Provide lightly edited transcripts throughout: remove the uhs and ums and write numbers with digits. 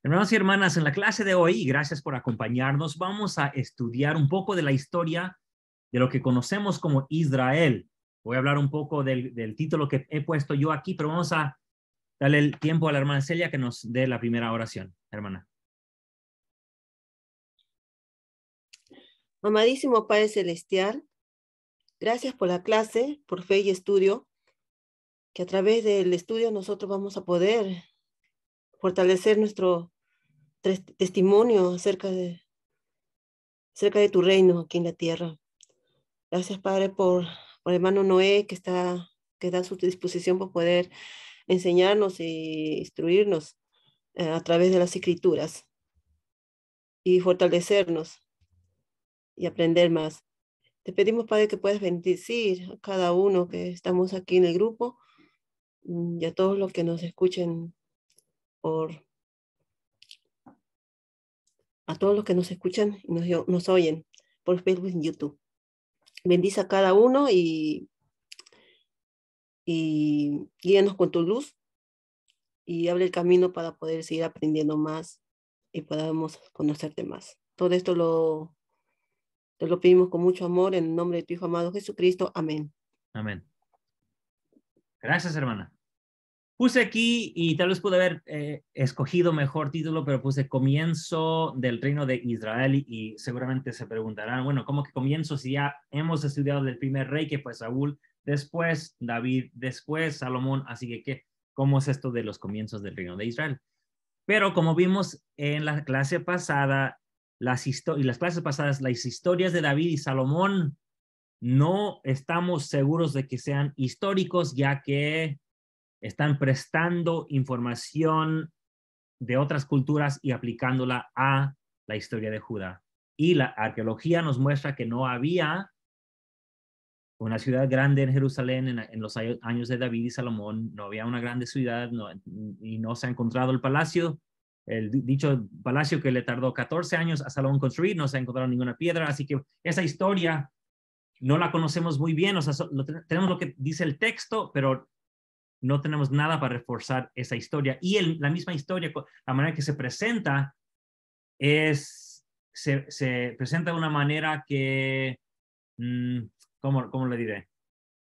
Hermanos y hermanas, en la clase de hoy, y gracias por acompañarnos, vamos a estudiar un poco de la historia de lo que conocemos como Israel. Voy a hablar un poco del título que he puesto yo aquí, pero vamos a darle el tiempo a la hermana Celia que nos dé la primera oración, hermana. Amadísimo Padre Celestial, gracias por la clase, por fe y estudio, que a través del estudio nosotros vamos a poder fortalecer nuestro testimonio acerca de tu reino aquí en la tierra. Gracias, Padre, por el hermano Noé que da su disposición para poder enseñarnos y instruirnos a través de las escrituras y fortalecernos y aprender más. Te pedimos, Padre, que puedas bendecir a cada uno que estamos aquí en el grupo y a todos los que nos escuchen a todos los que nos escuchan y nos oyen por Facebook y YouTube. Bendice a cada uno y guíanos con tu luz y abre el camino para poder seguir aprendiendo más y podamos conocerte más. Todo esto te lo pedimos con mucho amor en el nombre de tu Hijo amado Jesucristo. Amén. Amén. Gracias, hermana. Puse aquí, y tal vez pude haber escogido mejor título, pero puse comienzo del reino de Israel y seguramente se preguntarán, bueno, ¿cómo que comienzo si ya hemos estudiado del primer rey que fue Saúl, después David, después Salomón? Así que, ¿cómo es esto de los comienzos del reino de Israel? Pero como vimos en la clase pasada, las historias de David y Salomón no estamos seguros de que sean históricos, ya que están prestando información de otras culturas y aplicándola a la historia de Judá. Y la arqueología nos muestra que no había una ciudad grande en Jerusalén en los años de David y Salomón, no había una grande ciudad y no se ha encontrado el palacio, el dicho palacio que le tardó 14 años a Salomón construir, no se ha encontrado ninguna piedra, así que esa historia no la conocemos muy bien, o sea, tenemos lo que dice el texto, pero no tenemos nada para reforzar esa historia. Y la misma historia, la manera que se presenta, se presenta de una manera que, ¿cómo le diré?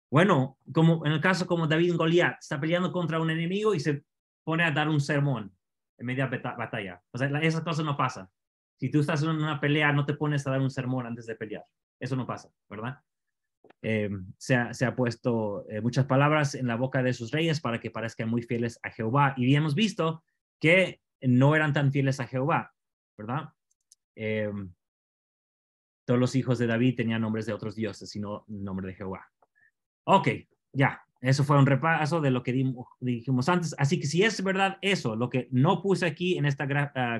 Bueno, como en el caso como David y Goliat, está peleando contra un enemigo y se pone a dar un sermón en media batalla. O sea, esas cosas no pasan. Si tú estás en una pelea, no te pones a dar un sermón antes de pelear. Eso no pasa, ¿verdad? Se ha puesto muchas palabras en la boca de sus reyes para que parezcan muy fieles a Jehová. Y hemos visto que no eran tan fieles a Jehová, ¿verdad? Todos los hijos de David tenían nombres de otros dioses, sino el nombre de Jehová. Ok, ya. Eso fue un repaso de lo que dijimos antes. Así que si es verdad eso, lo que no puse aquí en esta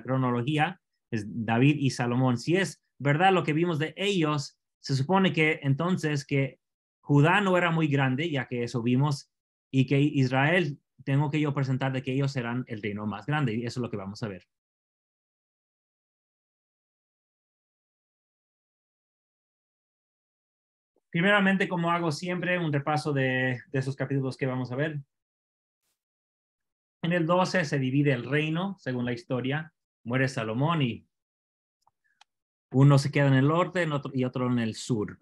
cronología es David y Salomón. Si es verdad lo que vimos de ellos, se supone que entonces que Judá no era muy grande, ya que eso vimos, y que Israel, tengo que yo presentar de que ellos serán el reino más grande, y eso es lo que vamos a ver. Primeramente, como hago siempre, un repaso de esos capítulos que vamos a ver. En el 12 se divide el reino, según la historia. Muere Salomón y uno se queda en el norte y otro en el sur.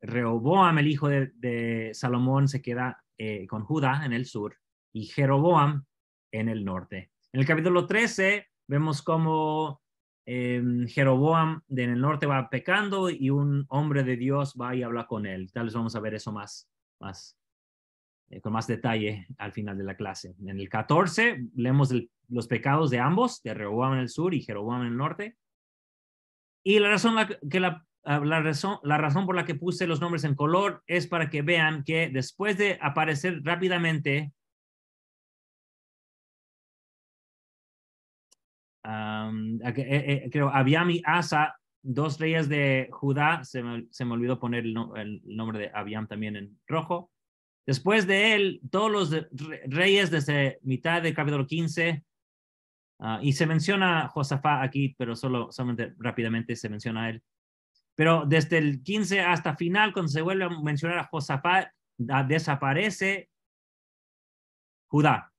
Rehoboam, el hijo de Salomón, se queda con Judá en el sur y Jeroboam en el norte. En el capítulo 13 vemos cómo Jeroboam en el norte va pecando y un hombre de Dios va y habla con él. Tal vez vamos a ver eso con más detalle al final de la clase. En el 14 leemos los pecados de ambos, de Rehoboam en el sur y Jeroboam en el norte. Y la razón por la que puse los nombres en color es para que vean que después de aparecer rápidamente creo Abiam y Asa, dos reyes de Judá, se me olvidó poner el nombre de Abiam también en rojo. Después de él, todos los reyes desde mitad del capítulo 15, y se menciona Josafat aquí, pero solamente rápidamente se menciona a él. Pero desde el 15 hasta final, cuando se vuelve a mencionar a Josafat, desaparece Judá.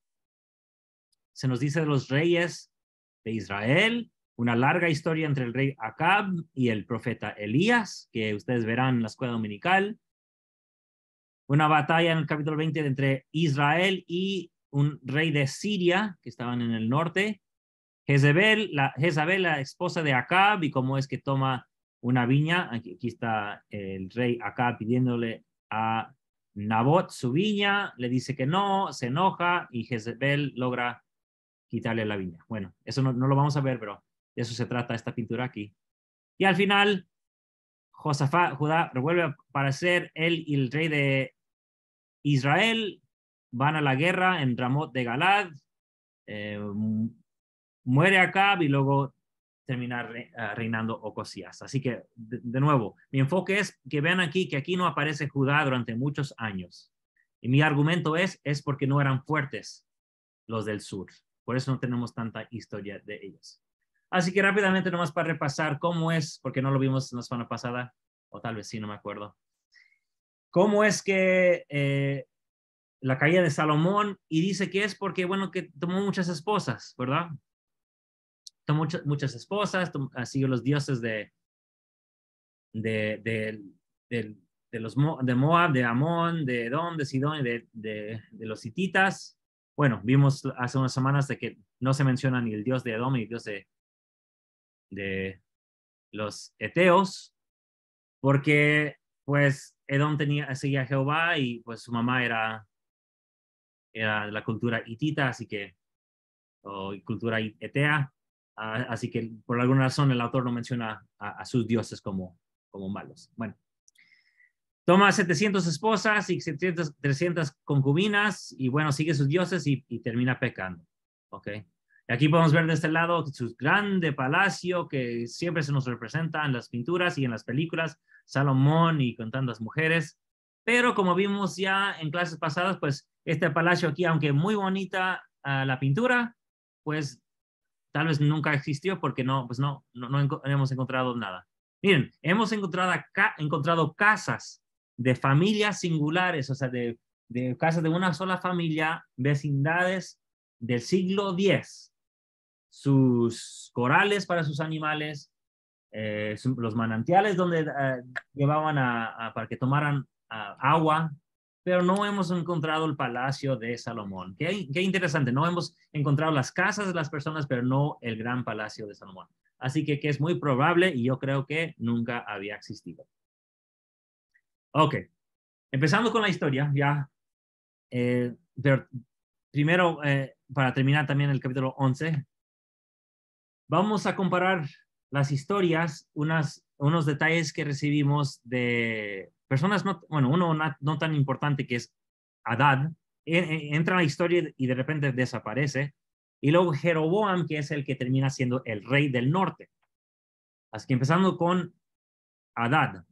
Se nos dice de los reyes de Israel, una larga historia entre el rey Acab y el profeta Elías, que ustedes verán en la escuela dominical. Una batalla en el capítulo 20 entre Israel y un rey de Siria, que estaban en el norte. Jezabel, la esposa de Acab, y cómo es que toma una viña. Aquí está el rey Acab pidiéndole a Nabot su viña, le dice que no, se enoja y Jezabel logra quitarle la viña. Bueno, eso no lo vamos a ver, pero de eso se trata esta pintura aquí. Y al final, Josafat, Judá, vuelve a aparecer él y el rey de Israel, van a la guerra en Ramot de Galad, muere Acab y luego termina reinando Ocosías. Así que, de nuevo, mi enfoque es que vean aquí que aquí no aparece Judá durante muchos años. Y mi argumento es porque no eran fuertes los del sur. Por eso no tenemos tanta historia de ellos. Así que rápidamente, nomás para repasar cómo es, porque no lo vimos la semana pasada, o tal vez sí, no me acuerdo. ¿Cómo es que la caída de Salomón? Y dice que es porque, bueno, que tomó muchas esposas, ¿verdad? Tomó muchas esposas, siguió los dioses de Moab, de Amón, de Edom, de Sidón y de los hititas. Bueno, vimos hace unas semanas de que no se menciona ni el dios de Edom ni el dios de los eteos, porque pues Edom seguía a Jehová y pues su mamá era de la cultura hitita, así que, o cultura etea, así que por alguna razón el autor no menciona a sus dioses como malos. Bueno, toma 700 esposas y 300 concubinas y bueno, sigue sus dioses y termina pecando. ¿Ok? Y aquí podemos ver de este lado su grande palacio que siempre se nos representa en las pinturas y en las películas, Salomón y con tantas mujeres. Pero como vimos ya en clases pasadas, pues este palacio aquí, aunque muy bonita la pintura, pues tal vez nunca existió porque no hemos encontrado nada. Miren, hemos encontrado casas de familias singulares, o sea, de casas de una sola familia, vecindades del siglo X, sus corrales para sus animales, los manantiales donde llevaban para que tomaran agua, pero no hemos encontrado el palacio de Salomón. Qué interesante, no hemos encontrado las casas de las personas, pero no el gran palacio de Salomón. Así que es muy probable y yo creo que nunca había existido. Ok, empezando con la historia, ya, pero primero, para terminar también el capítulo 11, vamos a comparar las historias, unos detalles que recibimos de personas, uno no tan importante que es Hadad, entra en la historia y de repente desaparece, y luego Jeroboam, que es el que termina siendo el rey del norte. Así que empezando con Hadad.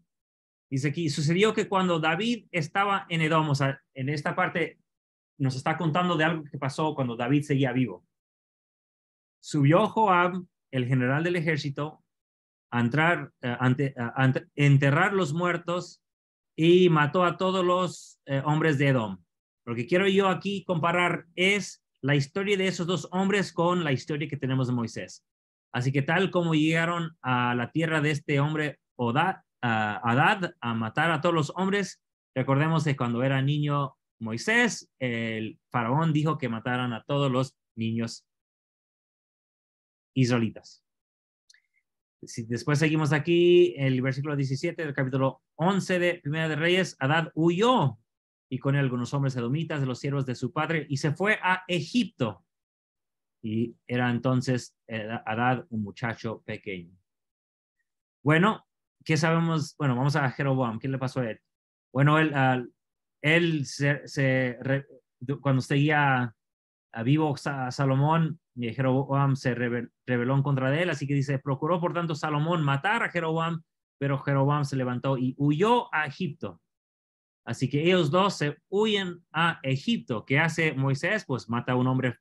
Dice aquí, sucedió que cuando David estaba en Edom, o sea, en esta parte nos está contando de algo que pasó cuando David seguía vivo. Subió Joab, el general del ejército, a enterrar los muertos y mató a todos los hombres de Edom. Lo que quiero yo aquí comparar es la historia de esos dos hombres con la historia que tenemos de Moisés. Así que tal como llegaron a la tierra de este hombre Hadad a matar a todos los hombres, recordemos que cuando era niño Moisés, el faraón dijo que mataran a todos los niños israelitas. Si después seguimos aquí, el versículo 17 del capítulo 11 de Primera de Reyes, Hadad huyó y con él algunos hombres edomitas de los siervos de su padre y se fue a Egipto. Y era entonces Hadad un muchacho pequeño. Bueno, ¿qué sabemos? Bueno, vamos a Jeroboam. ¿Qué le pasó a él? Bueno, él cuando seguía a vivo Salomón, Jeroboam se rebeló en contra de él, así que dice, procuró por tanto Salomón matar a Jeroboam, pero Jeroboam se levantó y huyó a Egipto. Así que ellos dos se huyen a Egipto. ¿Qué hace Moisés? Pues mata a un hombre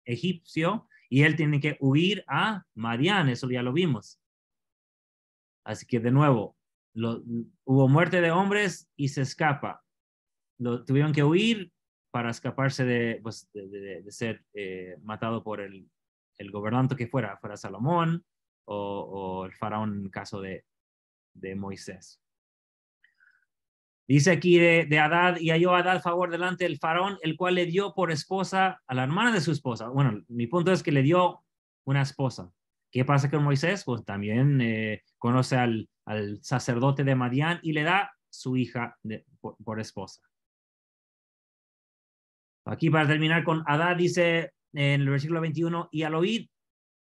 egipcio y él tiene que huir a Madián, eso ya lo vimos. Así que de nuevo, hubo muerte de hombres y se escapa. Tuvieron que huir para escaparse de ser matado por el el gobernante que fuera Salomón o el faraón en el caso de Moisés. Dice aquí de Hadad, y halló Hadad favor delante del faraón, el cual le dio por esposa a la hermana de su esposa. Bueno, mi punto es que le dio una esposa. ¿Qué pasa con Moisés? Pues también conoce al sacerdote de Madián y le da su hija por esposa. Aquí para terminar con Hadad dice en el versículo 21, y al oír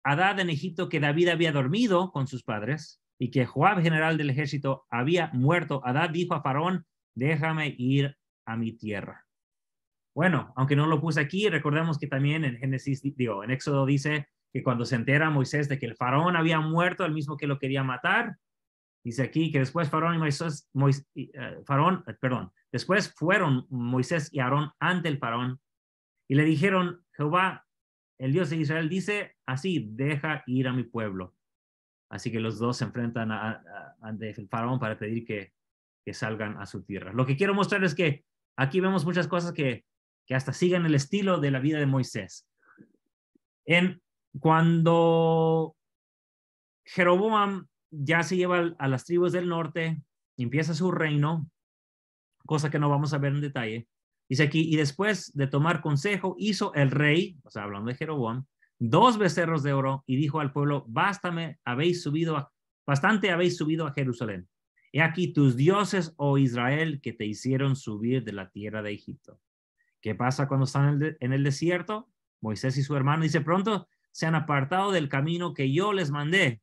Hadad en Egipto que David había dormido con sus padres y que Joab, general del ejército, había muerto, Hadad dijo a Faraón, déjame ir a mi tierra. Bueno, aunque no lo puse aquí, recordemos que también en en Éxodo dice que cuando se entera Moisés de que el faraón había muerto, el mismo que lo quería matar, dice aquí que después después fueron Moisés y Aarón ante el faraón y le dijeron, Jehová, el Dios de Israel, dice así, deja ir a mi pueblo. Así que los dos se enfrentan ante el faraón para pedir que salgan a su tierra. Lo que quiero mostrar es que aquí vemos muchas cosas que hasta siguen el estilo de la vida de Moisés. Cuando Jeroboam ya se lleva a las tribus del norte, empieza su reino, cosa que no vamos a ver en detalle. Dice aquí, y después de tomar consejo, hizo el rey, o sea, hablando de Jeroboam, 2 becerros de oro y dijo al pueblo, bastante habéis subido a Jerusalén. He aquí tus dioses, oh Israel, que te hicieron subir de la tierra de Egipto. ¿Qué pasa cuando están en el desierto? Moisés y su hermano dice, pronto se han apartado del camino que yo les mandé.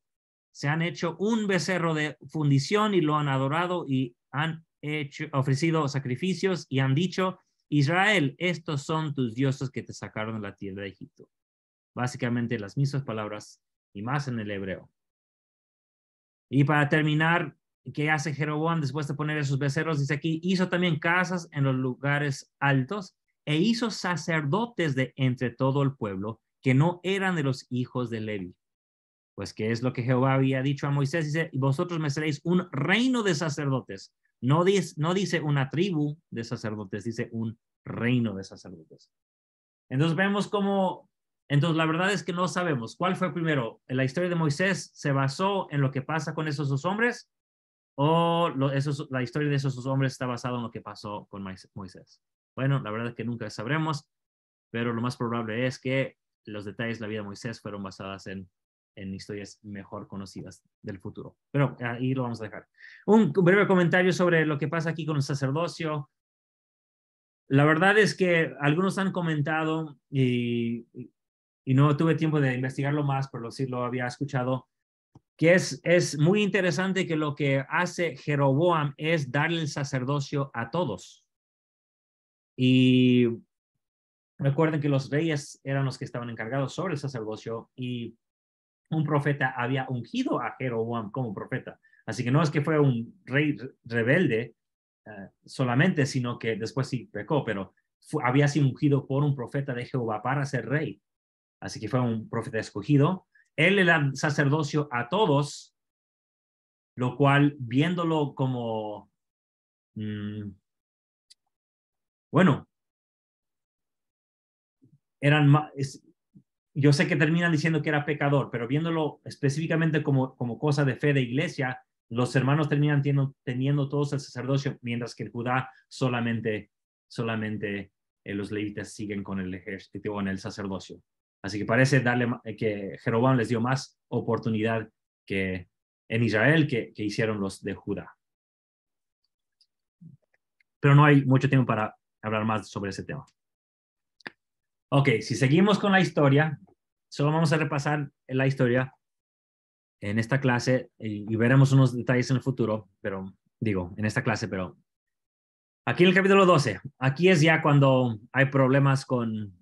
Se han hecho un becerro de fundición y lo han adorado y han ofrecido sacrificios y han dicho, Israel, estos son tus dioses que te sacaron de la tierra de Egipto. Básicamente las mismas palabras y más en el hebreo. Y para terminar, ¿qué hace Jeroboam después de poner esos becerros? Dice aquí, hizo también casas en los lugares altos e hizo sacerdotes de entre todo el pueblo que no eran de los hijos de Levi. Pues que es lo que Jehová había dicho a Moisés, dice, vosotros me seréis un reino de sacerdotes. No dice una tribu de sacerdotes, dice un reino de sacerdotes. Entonces vemos cómo, entonces la verdad es que no sabemos cuál fue primero. ¿La historia de Moisés se basó en lo que pasa con esos 2 hombres? ¿O la historia de esos 2 hombres está basada en lo que pasó con Moisés? Bueno, la verdad es que nunca sabremos, pero lo más probable es que los detalles de la vida de Moisés fueron basadas en historias mejor conocidas del futuro. Pero ahí lo vamos a dejar. Un breve comentario sobre lo que pasa aquí con el sacerdocio. La verdad es que algunos han comentado y no tuve tiempo de investigarlo más, pero sí lo había escuchado, que es muy interesante que lo que hace Jeroboam es darle el sacerdocio a todos. Y recuerden que los reyes eran los que estaban encargados sobre el sacerdocio y un profeta había ungido a Jeroboam como profeta. Así que no es que fue un rey rebelde solamente, sino que después sí pecó, pero había sido ungido por un profeta de Jehová para ser rey. Así que fue un profeta escogido. Él le da sacerdocio a todos, lo cual viéndolo como, bueno, yo sé que terminan diciendo que era pecador, pero viéndolo específicamente como cosa de fe de iglesia, los hermanos terminan teniendo todos el sacerdocio, mientras que en Judá solamente los levitas siguen con el ejército o en el sacerdocio. Así que parece que Jeroboam les dio más oportunidad que en Israel que hicieron los de Judá. Pero no hay mucho tiempo para hablar más sobre ese tema. Ok, si seguimos con la historia, solo vamos a repasar la historia en esta clase y veremos unos detalles en el futuro, pero digo, en esta clase, pero aquí en el capítulo 12, aquí es ya cuando hay problemas con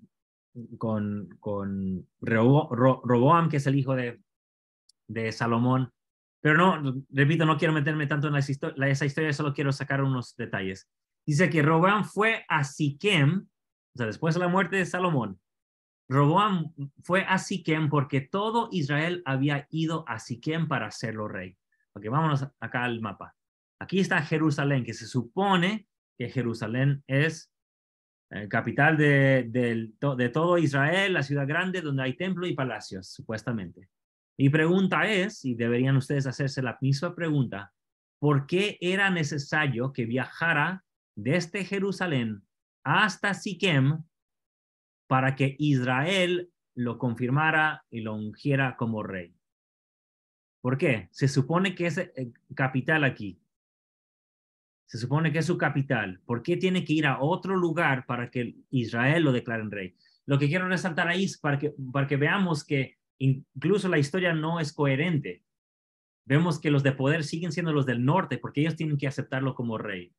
Roboam, que es el hijo de Salomón. Pero no, repito, no quiero meterme tanto en esa historia, solo quiero sacar unos detalles. Dice que Roboam fue a Siquem, o sea, después de la muerte de Salomón, Roboam fue a Siquem porque todo Israel había ido a Siquem para hacerlo rey. Ok, vámonos acá al mapa. Aquí está Jerusalén, que se supone que Jerusalén es capital de todo Israel, la ciudad grande donde hay templo y palacios, supuestamente. Mi pregunta es, y deberían ustedes hacerse la misma pregunta, ¿por qué era necesario que viajara desde Jerusalén hasta Siquem para que Israel lo confirmara y lo ungiera como rey? ¿Por qué? Se supone que es capital aquí. Se supone que es su capital. ¿Por qué tiene que ir a otro lugar para que Israel lo declaren rey? Lo que quiero resaltar ahí es para que veamos que incluso la historia no es coherente. Vemos que los de poder siguen siendo los del norte porque ellos tienen que aceptarlo como rey.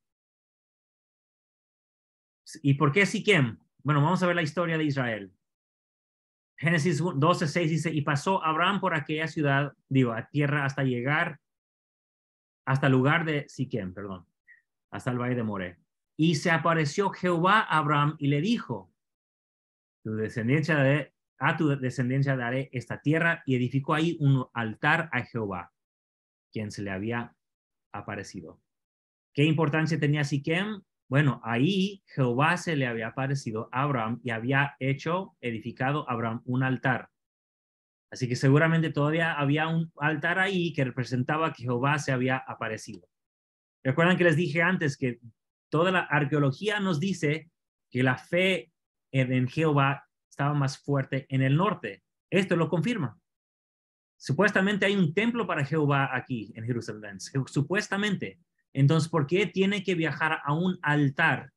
¿Y por qué Siquem? Bueno, vamos a ver la historia de Israel. Génesis 12:6 dice, y pasó Abraham por aquella ciudad, digo, a tierra hasta llegar, hasta el lugar de Siquem, perdón, hasta el valle de Moré. Y se apareció Jehová a Abraham y le dijo, a tu descendencia daré esta tierra, y edificó ahí un altar a Jehová, quien se le había aparecido. ¿Qué importancia tenía Siquem? Bueno, ahí Jehová se le había aparecido a Abraham y había edificado a Abraham un altar. Así que seguramente todavía había un altar ahí que representaba que Jehová se había aparecido. Recuerdan que les dije antes que toda la arqueología nos dice que la fe en Jehová estaba más fuerte en el norte. Esto lo confirma. Supuestamente hay un templo para Jehová aquí en Jerusalén. Supuestamente. Entonces, ¿por qué tiene que viajar a un altar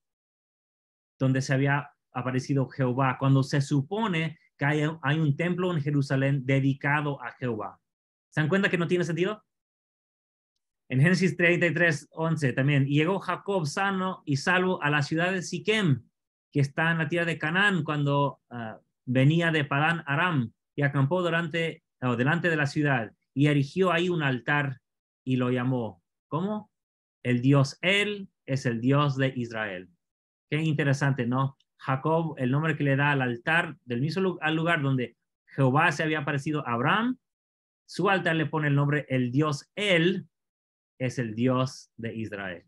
donde se había aparecido Jehová cuando se supone que hay un templo en Jerusalén dedicado a Jehová? ¿Se dan cuenta que no tiene sentido? En Génesis 33:11 también, y llegó Jacob sano y salvo a la ciudad de Siquem, que está en la tierra de Canaán, cuando venía de Padán Aram, y acampó delante de la ciudad, y erigió ahí un altar y lo llamó, ¿cómo? El Dios Él es el Dios de Israel. Qué interesante, ¿no? Jacob, el nombre que le da al altar, del mismo lugar donde Jehová se había aparecido a Abraham, su altar le pone el nombre el Dios Él es el Dios de Israel.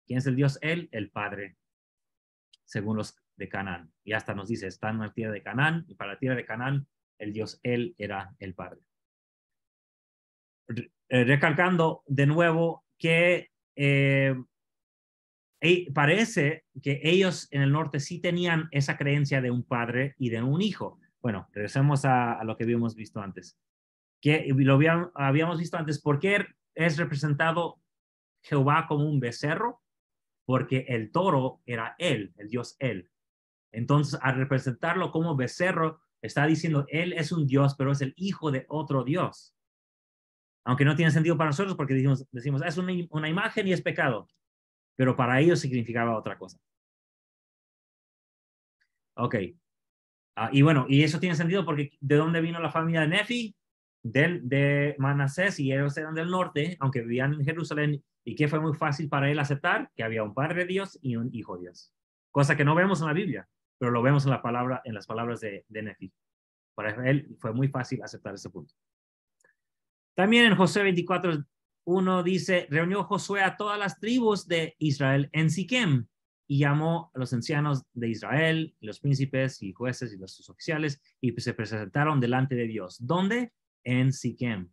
¿Quién es el Dios? Él, el Padre, según los de Canaán. Y hasta nos dice, está en la tierra de Canaán, y para la tierra de Canaán, el Dios Él era el Padre. Recalcando de nuevo que parece que ellos en el norte sí tenían esa creencia de un padre y de un hijo. Bueno, regresemos a lo que habíamos visto antes. Que lo habíamos visto antes. ¿Por qué es representado Jehová como un becerro? Porque el toro era él, el Dios él. Entonces, al representarlo como becerro, está diciendo, él es un Dios, pero es el hijo de otro Dios. Aunque no tiene sentido para nosotros porque decimos es una imagen y es pecado, pero para ellos significaba otra cosa. Ok. Y bueno, y eso tiene sentido porque ¿de dónde vino la familia de Nefi? De Manasés, y ellos eran del norte, aunque vivían en Jerusalén, y que fue muy fácil para él aceptar que había un padre Dios y un hijo Dios. Cosa que no vemos en la Biblia, pero lo vemos en las palabras de Nefi. Para él fue muy fácil aceptar ese punto. También en Josué 24:1 dice, reunió Josué a todas las tribus de Israel en Siquem y llamó a los ancianos de Israel, los príncipes y jueces y los oficiales, y se presentaron delante de Dios. ¿Dónde? En Siquem.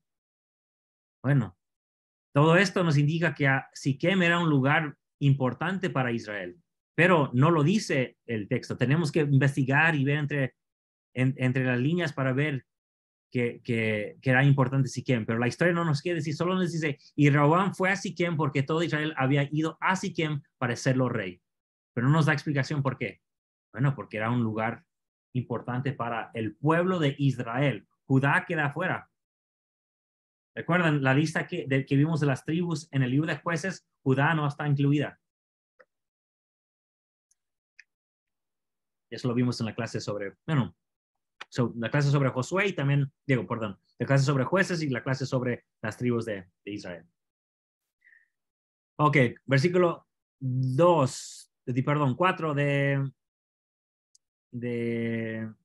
Bueno, todo esto nos indica que Siquem era un lugar importante para Israel, pero no lo dice el texto. Tenemos que investigar y ver entre las líneas para ver que era importante Siquem, pero la historia no nos quiere decir, solo nos dice, y Rehoboam fue a Siquem porque todo Israel había ido a Siquem para serlo rey, pero no nos da explicación por qué. Bueno, porque era un lugar importante para el pueblo de Israel. Judá queda afuera. ¿Recuerdan la lista que vimos de las tribus en el libro de Jueces? Judá no está incluida. Eso lo vimos en la clase sobre, bueno, la clase sobre Josué y también, la clase sobre jueces y la clase sobre las tribus de Israel. Ok, versículo 4 del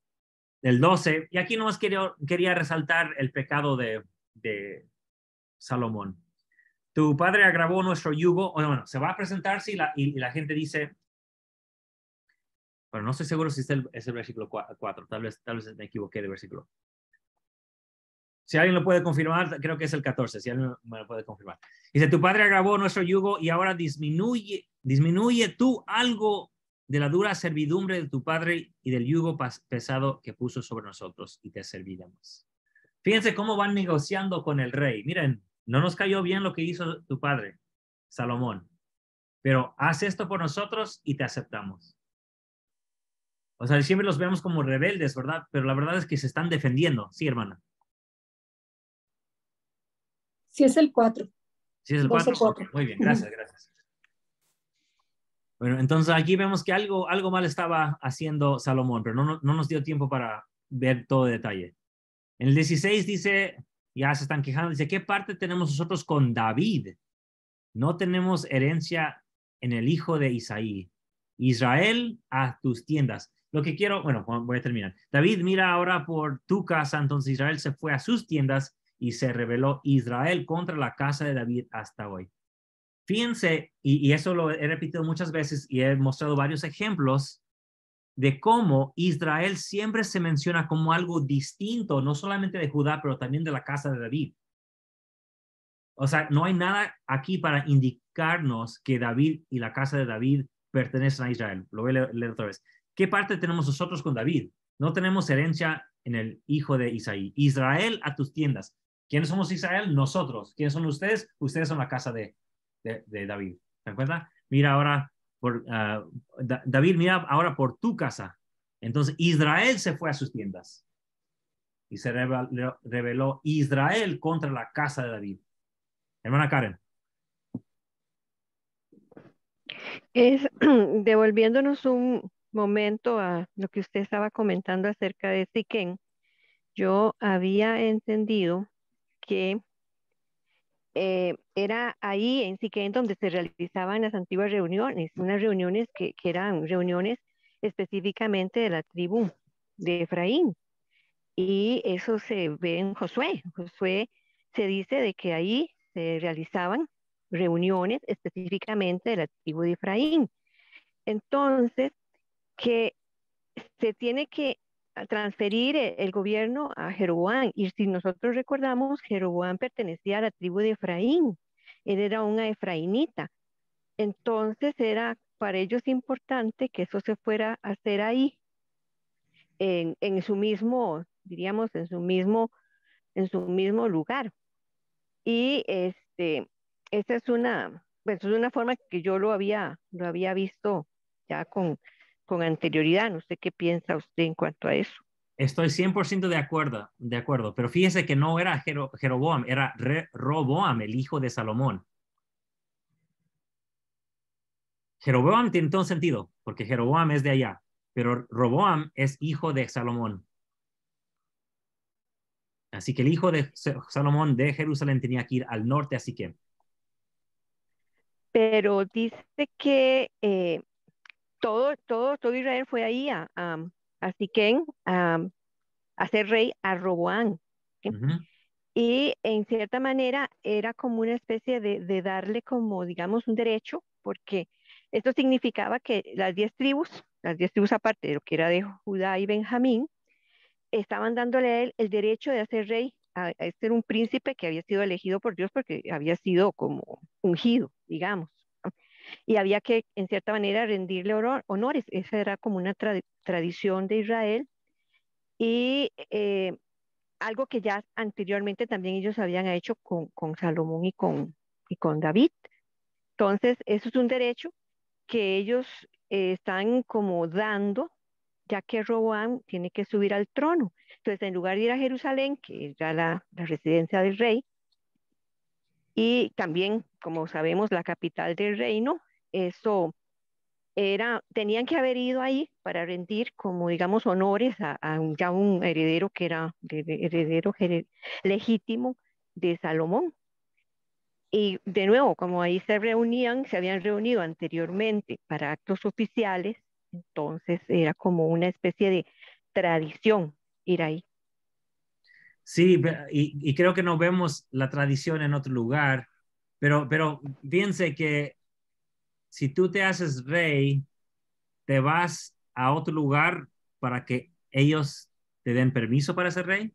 12. Y aquí nomás quería resaltar el pecado de Salomón. Tu padre agravó nuestro yugo. Bueno, se va a presentarse y la gente dice, Bueno, no estoy seguro si es el versículo 4. Tal vez me equivoqué de versículo. Si alguien lo puede confirmar, creo que es el 14. Si alguien me lo puede confirmar. Dice, tu padre agravó nuestro yugo y ahora disminuye tú algo de la dura servidumbre de tu padre y del yugo pesado que puso sobre nosotros y te serviremos. Fíjense cómo van negociando con el rey. Miren, no nos cayó bien lo que hizo tu padre, Salomón, pero haz esto por nosotros y te aceptamos. O sea, siempre los vemos como rebeldes, ¿verdad? Pero la verdad es que se están defendiendo. Sí, hermana. Sí, es el 4. Sí, es el 4. 12:4. Muy bien, gracias, gracias. Bueno, entonces aquí vemos que algo mal estaba haciendo Salomón, pero no nos dio tiempo para ver todo detalle. En el 16 dice, ya se están quejando, dice, ¿qué parte tenemos nosotros con David? No tenemos herencia en el hijo de Isaí. Israel, a tus tiendas. Lo que quiero, bueno, voy a terminar. David, mira ahora por tu casa, entonces Israel se fue a sus tiendas y se rebeló Israel contra la casa de David hasta hoy. Fíjense, y eso lo he repetido muchas veces y he mostrado varios ejemplos de cómo Israel siempre se menciona como algo distinto, no solamente de Judá, pero también de la casa de David. O sea, no hay nada aquí para indicarnos que David y la casa de David pertenecen a Israel. Lo voy a leer otra vez. ¿Qué parte tenemos nosotros con David? No tenemos herencia en el hijo de Isaí. Israel, a tus tiendas. ¿Quiénes somos Israel? Nosotros. ¿Quiénes son ustedes? Ustedes son la casa de David. ¿Se dan cuenta? Mira ahora, David, mira ahora por tu casa. Entonces, Israel se fue a sus tiendas y se rebeló Israel contra la casa de David. Hermana Karen. Es devolviéndonos un momento a lo que usted estaba comentando acerca de Siquén. Yo había entendido que era ahí en Siquén donde se realizaban las antiguas reuniones, unas reuniones que eran reuniones específicamente de la tribu de Efraín. Y eso se ve en Josué. Josué se dice de que ahí se realizaban reuniones específicamente de la tribu de Efraín. Entonces, que se tiene que transferir el gobierno a Jeroboam. Y si nosotros recordamos, Jeroboam pertenecía a la tribu de Efraín. Él era una efraínita. Entonces era para ellos importante que eso se fuera a hacer ahí, en su mismo, diríamos, en su mismo lugar. Y esa es pues, es una forma que yo lo había visto ya con anterioridad. No sé qué piensa usted en cuanto a eso. Estoy 100% de acuerdo, pero fíjese que no era Jeroboam, era Roboam, el hijo de Salomón. Jeroboam tiene todo sentido, porque Jeroboam es de allá, pero Roboam es hijo de Salomón. Así que el hijo de Salomón de Jerusalén tenía que ir al norte, así que. Pero dice que todo Israel fue ahí a Siquén a ser rey a Roboam. ¿Sí? Y en cierta manera era como una especie de darle como, digamos, un derecho, porque esto significaba que las 10 tribus aparte de lo que era de Judá y Benjamín, estaban dándole a él el derecho de hacer rey, a ser un príncipe que había sido elegido por Dios porque había sido como ungido, digamos. ¿No? Y había que, en cierta manera, rendirle honores. Esa era como una tradición de Israel. Y algo que ya anteriormente también ellos habían hecho con Salomón y con David. Entonces, eso es un derecho que ellos están como dando, ya que Roboam tiene que subir al trono. Entonces, en lugar de ir a Jerusalén, que es ya la residencia del rey, y también, como sabemos, la capital del reino, eso tenían que haber ido ahí para rendir como, digamos, honores a ya un heredero que era legítimo de Salomón. Y de nuevo, como ahí se habían reunido anteriormente para actos oficiales, entonces era como una especie de tradición ir ahí. Sí, y creo que no vemos la tradición en otro lugar, pero piense que si tú te haces rey, te vas a otro lugar para que ellos te den permiso para ser rey?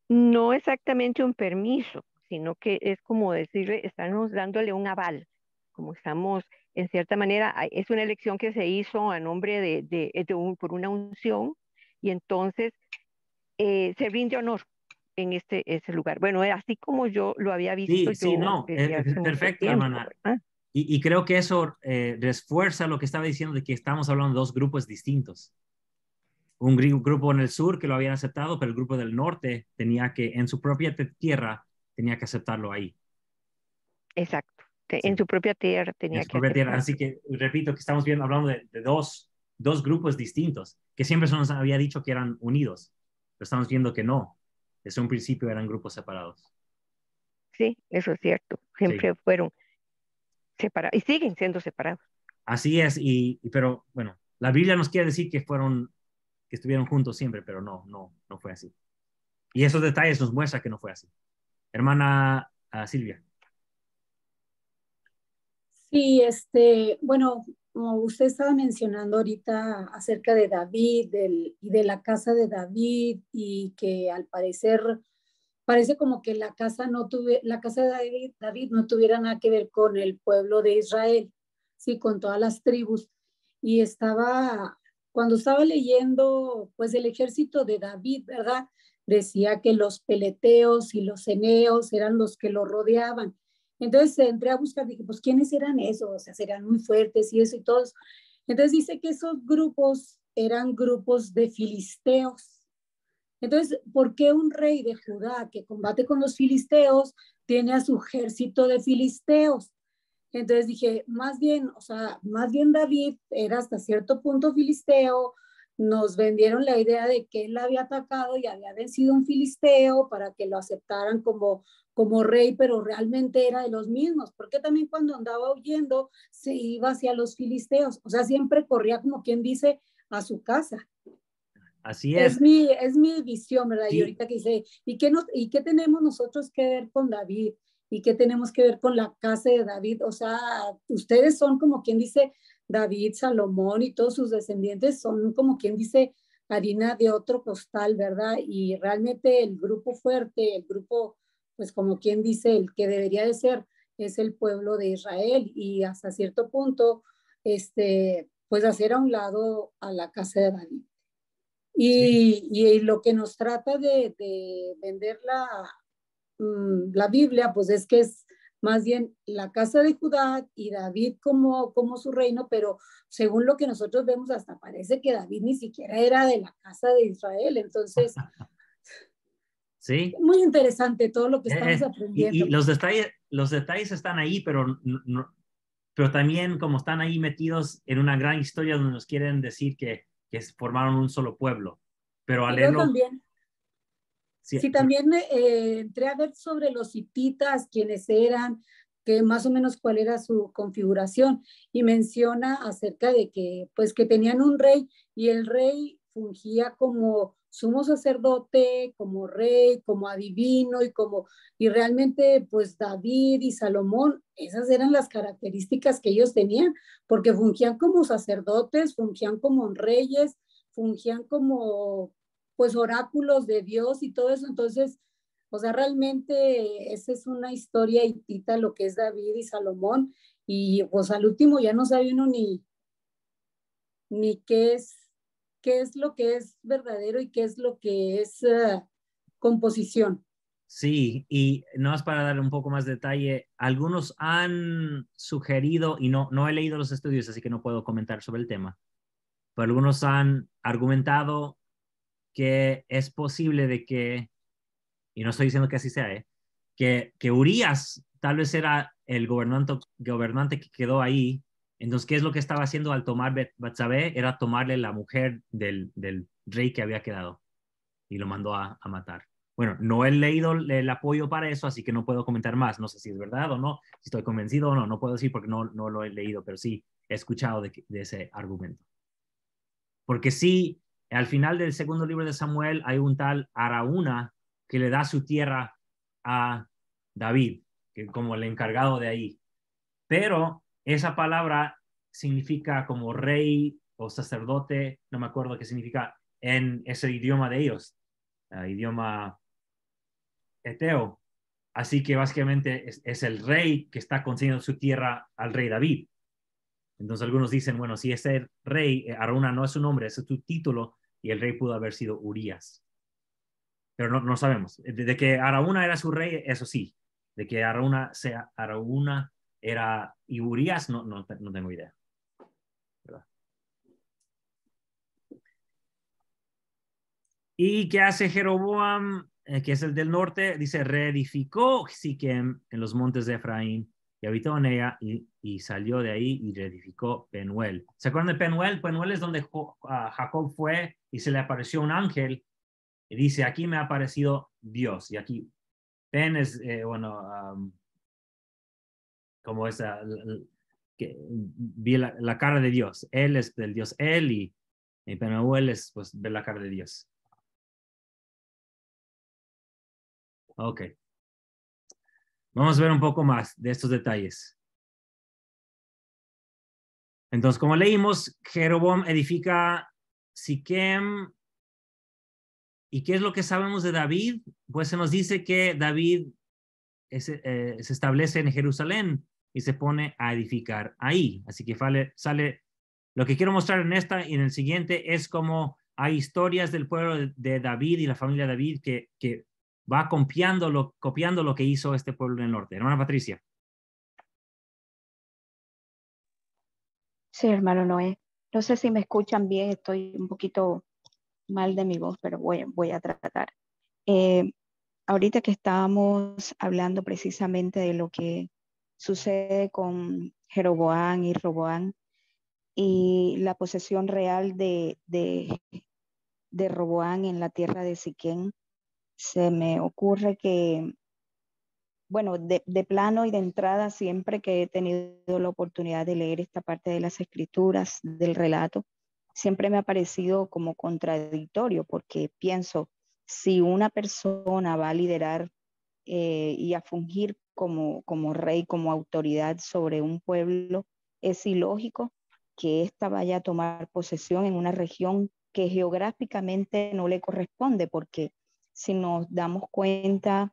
No exactamente un permiso, sino que es como decirle, estamos dándole un aval, como estamos, en cierta manera, es una elección que se hizo a nombre por una unción, y entonces se rinde honor en ese lugar. Bueno, era así como yo lo había visto Sí, sí, yo no, desde hace mucho perfecto, tiempo, hermana. ¿verdad? Y creo que eso refuerza lo que estaba diciendo de que estamos hablando de dos grupos distintos. Un grupo en el sur que lo habían aceptado, pero el grupo del norte tenía que, en su propia tierra, tenía que aceptarlo ahí. Exacto. En Sí, su propia tierra en tenía su que propia tierra. aceptar. Así que repito que estamos viendo, hablando de dos grupos distintos, que siempre se nos había dicho que eran unidos, pero estamos viendo que no. Desde un principio eran grupos separados. Sí, eso es cierto. Sí, Siempre fueron separados y siguen siendo separados. así es. Pero bueno, la Biblia nos quiere decir que que estuvieron juntos siempre, pero no fue así. Y esos detalles nos muestran que no fue así. Hermana Silvia. Sí, bueno, como usted estaba mencionando ahorita acerca de David y de la casa de David y que al parecer parece como que la casa de David no tuviera nada que ver con el pueblo de Israel, sí, con todas las tribus. Y cuando estaba leyendo, pues el ejército de David, ¿verdad? Decía que los peleteos y los eneos eran los que lo rodeaban. Entonces entré a buscar, dije, pues, ¿quiénes eran esos? O sea, serían muy fuertes y eso y todos. Entonces dice que esos grupos eran grupos de filisteos. Entonces, ¿por qué un rey de Judá que combate con los filisteos tiene a su ejército de filisteos? Entonces dije, más bien, o sea, más bien David era hasta cierto punto filisteo, nos vendieron la idea de que él había atacado y había vencido un filisteo para que lo aceptaran como rey, pero realmente era de los mismos, porque también cuando andaba huyendo se iba hacia los filisteos, o sea, siempre corría como quien dice a su casa. Así es. Es mi visión, ¿verdad? Y Sí, ahorita que dice, ¿y qué tenemos nosotros que ver con David? ¿Y qué tenemos que ver con la casa de David? O sea, ustedes son como quien dice David, Salomón y todos sus descendientes son como quien dice harina de otro costal, ¿verdad? Y realmente el grupo fuerte, el grupo, pues como quien dice, el que debería de ser, es el pueblo de Israel y hasta cierto punto, pues hacer a un lado a la casa de David. sí, Y lo que nos trata de vender la Biblia, pues es que es más bien la casa de Judá y David como su reino, pero según lo que nosotros vemos, hasta parece que David ni siquiera era de la casa de Israel. Entonces, sí. muy interesante todo lo que estamos Y aprendiendo. los detalles están ahí, pero, pero también como están ahí metidos en una gran historia donde nos quieren decir que formaron un solo pueblo. Pero al Y luego leerlo, también, sí, sí, también entré a ver sobre los hititas, quiénes eran, que más o menos cuál era su configuración, y menciona acerca de que, pues, que tenían un rey y el rey fungía como sumo sacerdote, como rey, como adivino y realmente, pues, David y Salomón, esas eran las características que ellos tenían, porque fungían como sacerdotes, fungían como reyes, fungían como pues oráculos de Dios y todo eso. Entonces, o sea, realmente esa es una historia hitita, lo que es David y Salomón. Y pues al último ya no sabe uno ni qué es lo que es verdadero y qué es lo que es composición. sí, y no es para dar un poco más de detalle, algunos han sugerido, y no he leído los estudios, así que no puedo comentar sobre el tema, pero algunos han argumentado que es posible de que, y no estoy diciendo que así sea, que Urias tal vez era el gobernante que quedó ahí. Entonces, ¿qué es lo que estaba haciendo al tomar Batsabé? Era tomarle la mujer del rey que había quedado y lo mandó a matar. Bueno, no he leído el apoyo para eso, así que no puedo comentar más. No sé si es verdad o no, si estoy convencido o no, no puedo decir porque no lo he leído, pero sí he escuchado de ese argumento. Porque sí, al final del segundo libro de Samuel hay un tal Araúna que le da su tierra a David, que como el encargado de ahí. Pero esa palabra significa como rey o sacerdote, no me acuerdo qué significa en ese idioma de ellos, idioma eteo. Así que básicamente es el rey que está concediendo su tierra al rey David. Entonces algunos dicen, bueno, si ese rey, Araúna no es su nombre, ese es su título, y el rey pudo haber sido Urías. Pero no sabemos. De que Araúna era su rey, eso sí. De que Araúna era y Urías, no tengo idea. ¿Verdad? ¿Y qué hace Jeroboam, que es el del norte? Dice, reedificó Siquem en los montes de Efraín y habitó en ella y salió de ahí y reedificó Penuel. ¿Se acuerdan de Penuel? Penuel es donde Jacob fue y se le apareció un ángel y dice, aquí me ha aparecido Dios. Y aquí, Pen es, como esa, que vi la cara de Dios. Él es del Dios él y Penuel es, pues, ver la cara de Dios. Ok. Vamos a ver un poco más de estos detalles. Entonces, como leímos, Jeroboam edifica Siquem. ¿Y qué es lo que sabemos de David? Pues se nos dice que David se establece en Jerusalén y se pone a edificar ahí. Así que sale, lo que quiero mostrar en esta y en el siguiente es cómo hay historias del pueblo de David y la familia de David que va copiando lo que hizo este pueblo en el norte. Hermana Patricia. Sí, hermano Noé. No sé si me escuchan bien, estoy un poquito mal de mi voz, pero voy a tratar. Ahorita que estábamos hablando precisamente de lo que sucede con Jeroboam y Roboam y la posesión real de Roboam en la tierra de Siquén, se me ocurre que, bueno, de plano y de entrada, siempre que he tenido la oportunidad de leer esta parte de las escrituras, del relato, siempre me ha parecido como contradictorio, porque pienso, si una persona va a liderar y a fungir como rey, como autoridad sobre un pueblo, es ilógico que ésta vaya a tomar posesión en una región que geográficamente no le corresponde, porque si nos damos cuenta,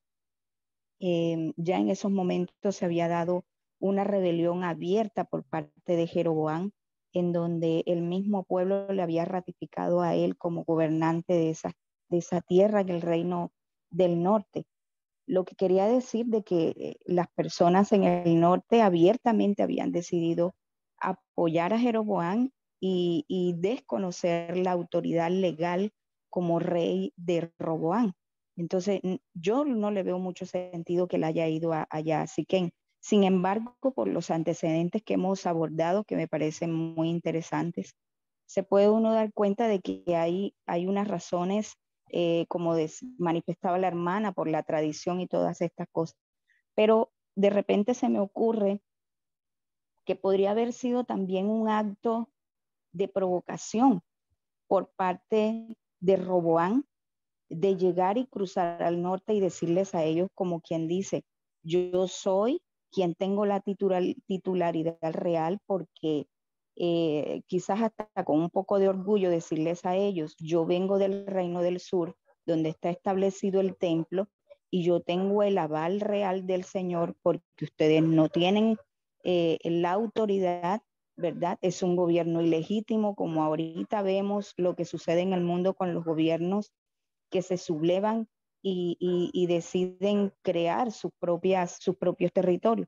ya en esos momentos se había dado una rebelión abierta por parte de Jeroboam, en donde el mismo pueblo le había ratificado a él como gobernante de esa tierra, en el reino del norte. Lo que quería decir de que las personas en el norte abiertamente habían decidido apoyar a Jeroboam y desconocer la autoridad legal como rey de Roboam. Entonces, yo no le veo mucho sentido que él haya ido allá a Siquén. Sin embargo, por los antecedentes que hemos abordado, que me parecen muy interesantes, se puede uno dar cuenta de que hay unas razones, como manifestaba la hermana, por la tradición y todas estas cosas. Pero de repente se me ocurre que podría haber sido también un acto de provocación por parte de Roboam, de llegar y cruzar al norte y decirles a ellos como quien dice, yo soy quien tengo la titularidad real, porque quizás hasta con un poco de orgullo decirles a ellos, yo vengo del reino del sur, donde está establecido el templo, y yo tengo el aval real del Señor, porque ustedes no tienen la autoridad, ¿verdad? Es un gobierno ilegítimo, como ahorita vemos lo que sucede en el mundo con los gobiernos que se sublevan y deciden crear sus propios territorios.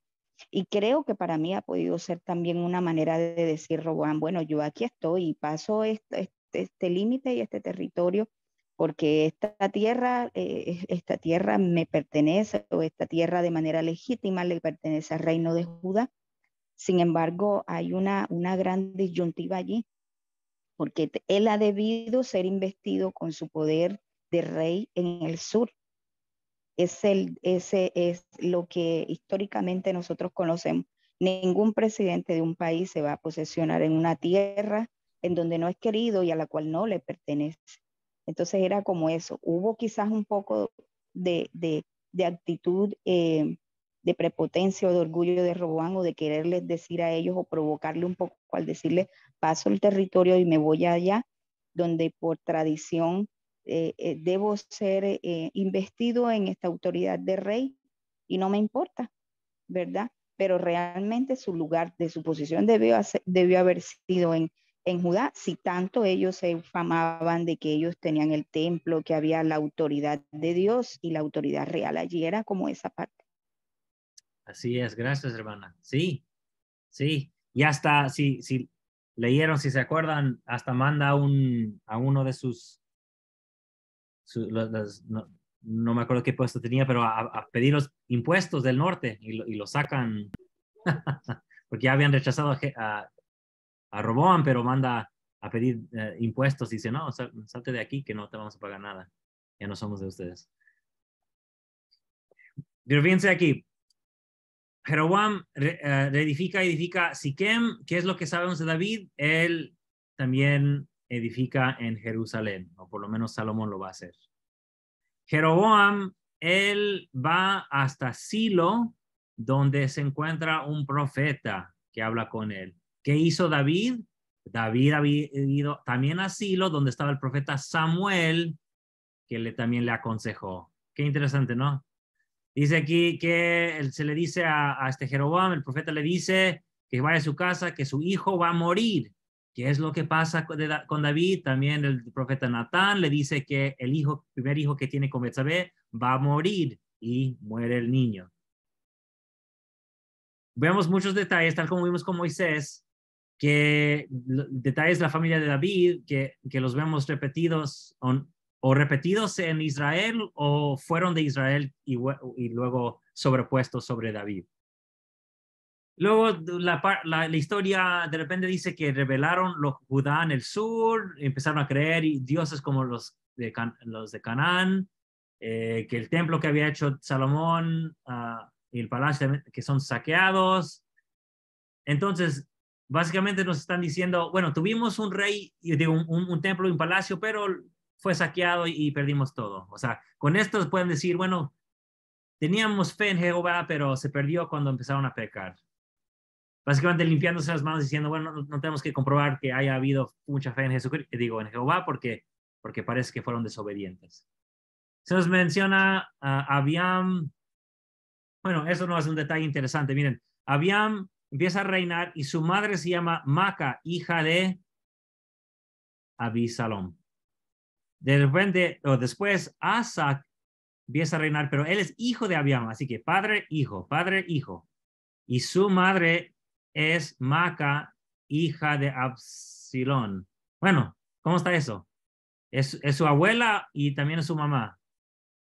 Y creo que para mí ha podido ser también una manera de decir Roboam, bueno, yo aquí estoy y paso este límite y este territorio, porque esta tierra me pertenece, o esta tierra de manera legítima le pertenece al reino de Judá. Sin embargo, hay una gran disyuntiva allí, porque él ha debido ser investido con su poder de rey en el sur. Ese es lo que históricamente nosotros conocemos. Ningún presidente de un país se va a posesionar en una tierra en donde no es querido y a la cual no le pertenece. Entonces era como eso. Hubo quizás un poco de actitud de prepotencia o de orgullo de Roboam, o de quererles decir a ellos o provocarle un poco al decirle, paso el territorio y me voy allá, donde por tradición debo ser investido en esta autoridad de rey y no me importa, ¿verdad? Pero realmente su lugar de su posición debió haber sido en Judá, si tanto ellos se ufamaban de que ellos tenían el templo, que había la autoridad de Dios y la autoridad real. Allí era como esa parte. Así es, gracias, hermana. Sí, sí. Y hasta, si leyeron, si se acuerdan, hasta manda a uno de no me acuerdo qué puesto tenía, pero a pedir los impuestos del norte y lo sacan, porque ya habían rechazado a Roboam, pero manda a pedir impuestos y dice, no, salte de aquí que no te vamos a pagar nada. Ya no somos de ustedes. Pero fíjense aquí, Jeroboam edifica Siquem. ¿Qué es lo que sabemos de David? Él también edifica en Jerusalén, o por lo menos Salomón lo va a hacer. Jeroboam, él va hasta Silo, donde se encuentra un profeta que habla con él. ¿Qué hizo David? David había ido también a Silo, donde estaba el profeta Samuel, que también le aconsejó. Qué interesante, ¿no? Dice aquí que se le dice a este Jeroboam, el profeta le dice que vaya a su casa, que su hijo va a morir. ¿Qué es lo que pasa con David? También el profeta Natán le dice que el primer hijo que tiene con Betsabé va a morir y muere el niño. Vemos muchos detalles, tal como vimos con Moisés, que detalles de la familia de David, que los vemos repetidos o repetidos en Israel o fueron de Israel y luego sobrepuestos sobre David. Luego la historia de repente dice que rebelaron los Judá en el sur, empezaron a creer y dioses como los de Canaán, que el templo que había hecho Salomón y el palacio que son saqueados. Entonces, básicamente nos están diciendo, bueno, tuvimos un rey, un templo y un palacio, pero fue saqueado y perdimos todo. O sea, con esto pueden decir, bueno, teníamos fe en Jehová, pero se perdió cuando empezaron a pecar. Básicamente limpiándose las manos diciendo, bueno, no tenemos que comprobar que haya habido mucha fe en Jesucristo, en Jehová, porque parece que fueron desobedientes. Se nos menciona Abiam. Bueno, eso no es un detalle interesante. Miren, Abiam empieza a reinar y su madre se llama Maca, hija de Abisalom. De repente, o después, Asa empieza a reinar, pero él es hijo de Abiam, así que padre, hijo. Y su madre es Maca, hija de Absalón. Bueno, ¿cómo está eso? ¿Es su abuela y también es su mamá?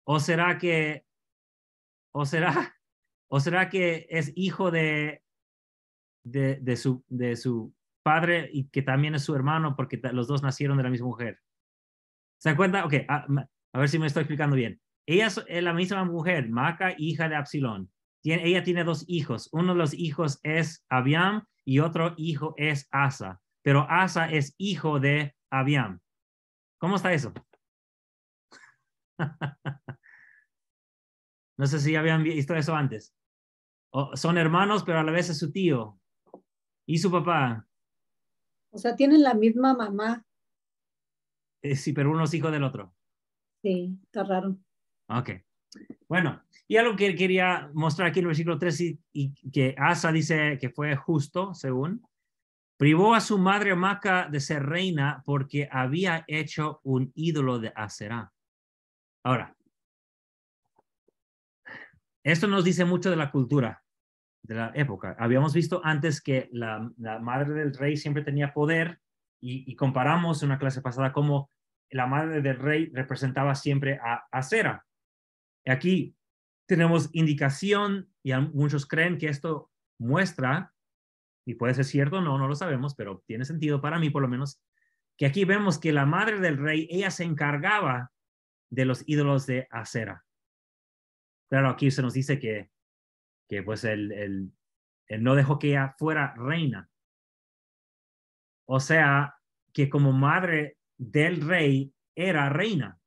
¿O será que es hijo de su padre y que también es su hermano porque los dos nacieron de la misma mujer? ¿Se dan cuenta? Ok, a ver si me estoy explicando bien. Ella es la misma mujer, Maca, hija de Absalón. Ella tiene dos hijos. Uno de los hijos es Abiam y otro hijo es Asa. Pero Asa es hijo de Abiam. ¿Cómo está eso? No sé si habían visto eso antes. Son hermanos, pero a la vez es su tío y su papá. O sea, tienen la misma mamá. Sí, pero uno es hijo del otro. Sí, está raro. Ok. Bueno, y algo que quería mostrar aquí en el versículo 3 y que Asa dice que fue justo, según, privó a su madre Maca de ser reina porque había hecho un ídolo de Aserá. Ahora, esto nos dice mucho de la cultura de la época. Habíamos visto antes que la madre del rey siempre tenía poder y comparamos en una clase pasada cómo la madre del rey representaba siempre a Asera. Aquí tenemos indicación y muchos creen que esto muestra, y puede ser cierto, no lo sabemos, pero tiene sentido para mí por lo menos, que aquí vemos que la madre del rey, ella se encargaba de los ídolos de Asera. Claro, aquí se nos dice que pues él no dejó que ella fuera reina. O sea, que como madre del rey era reina.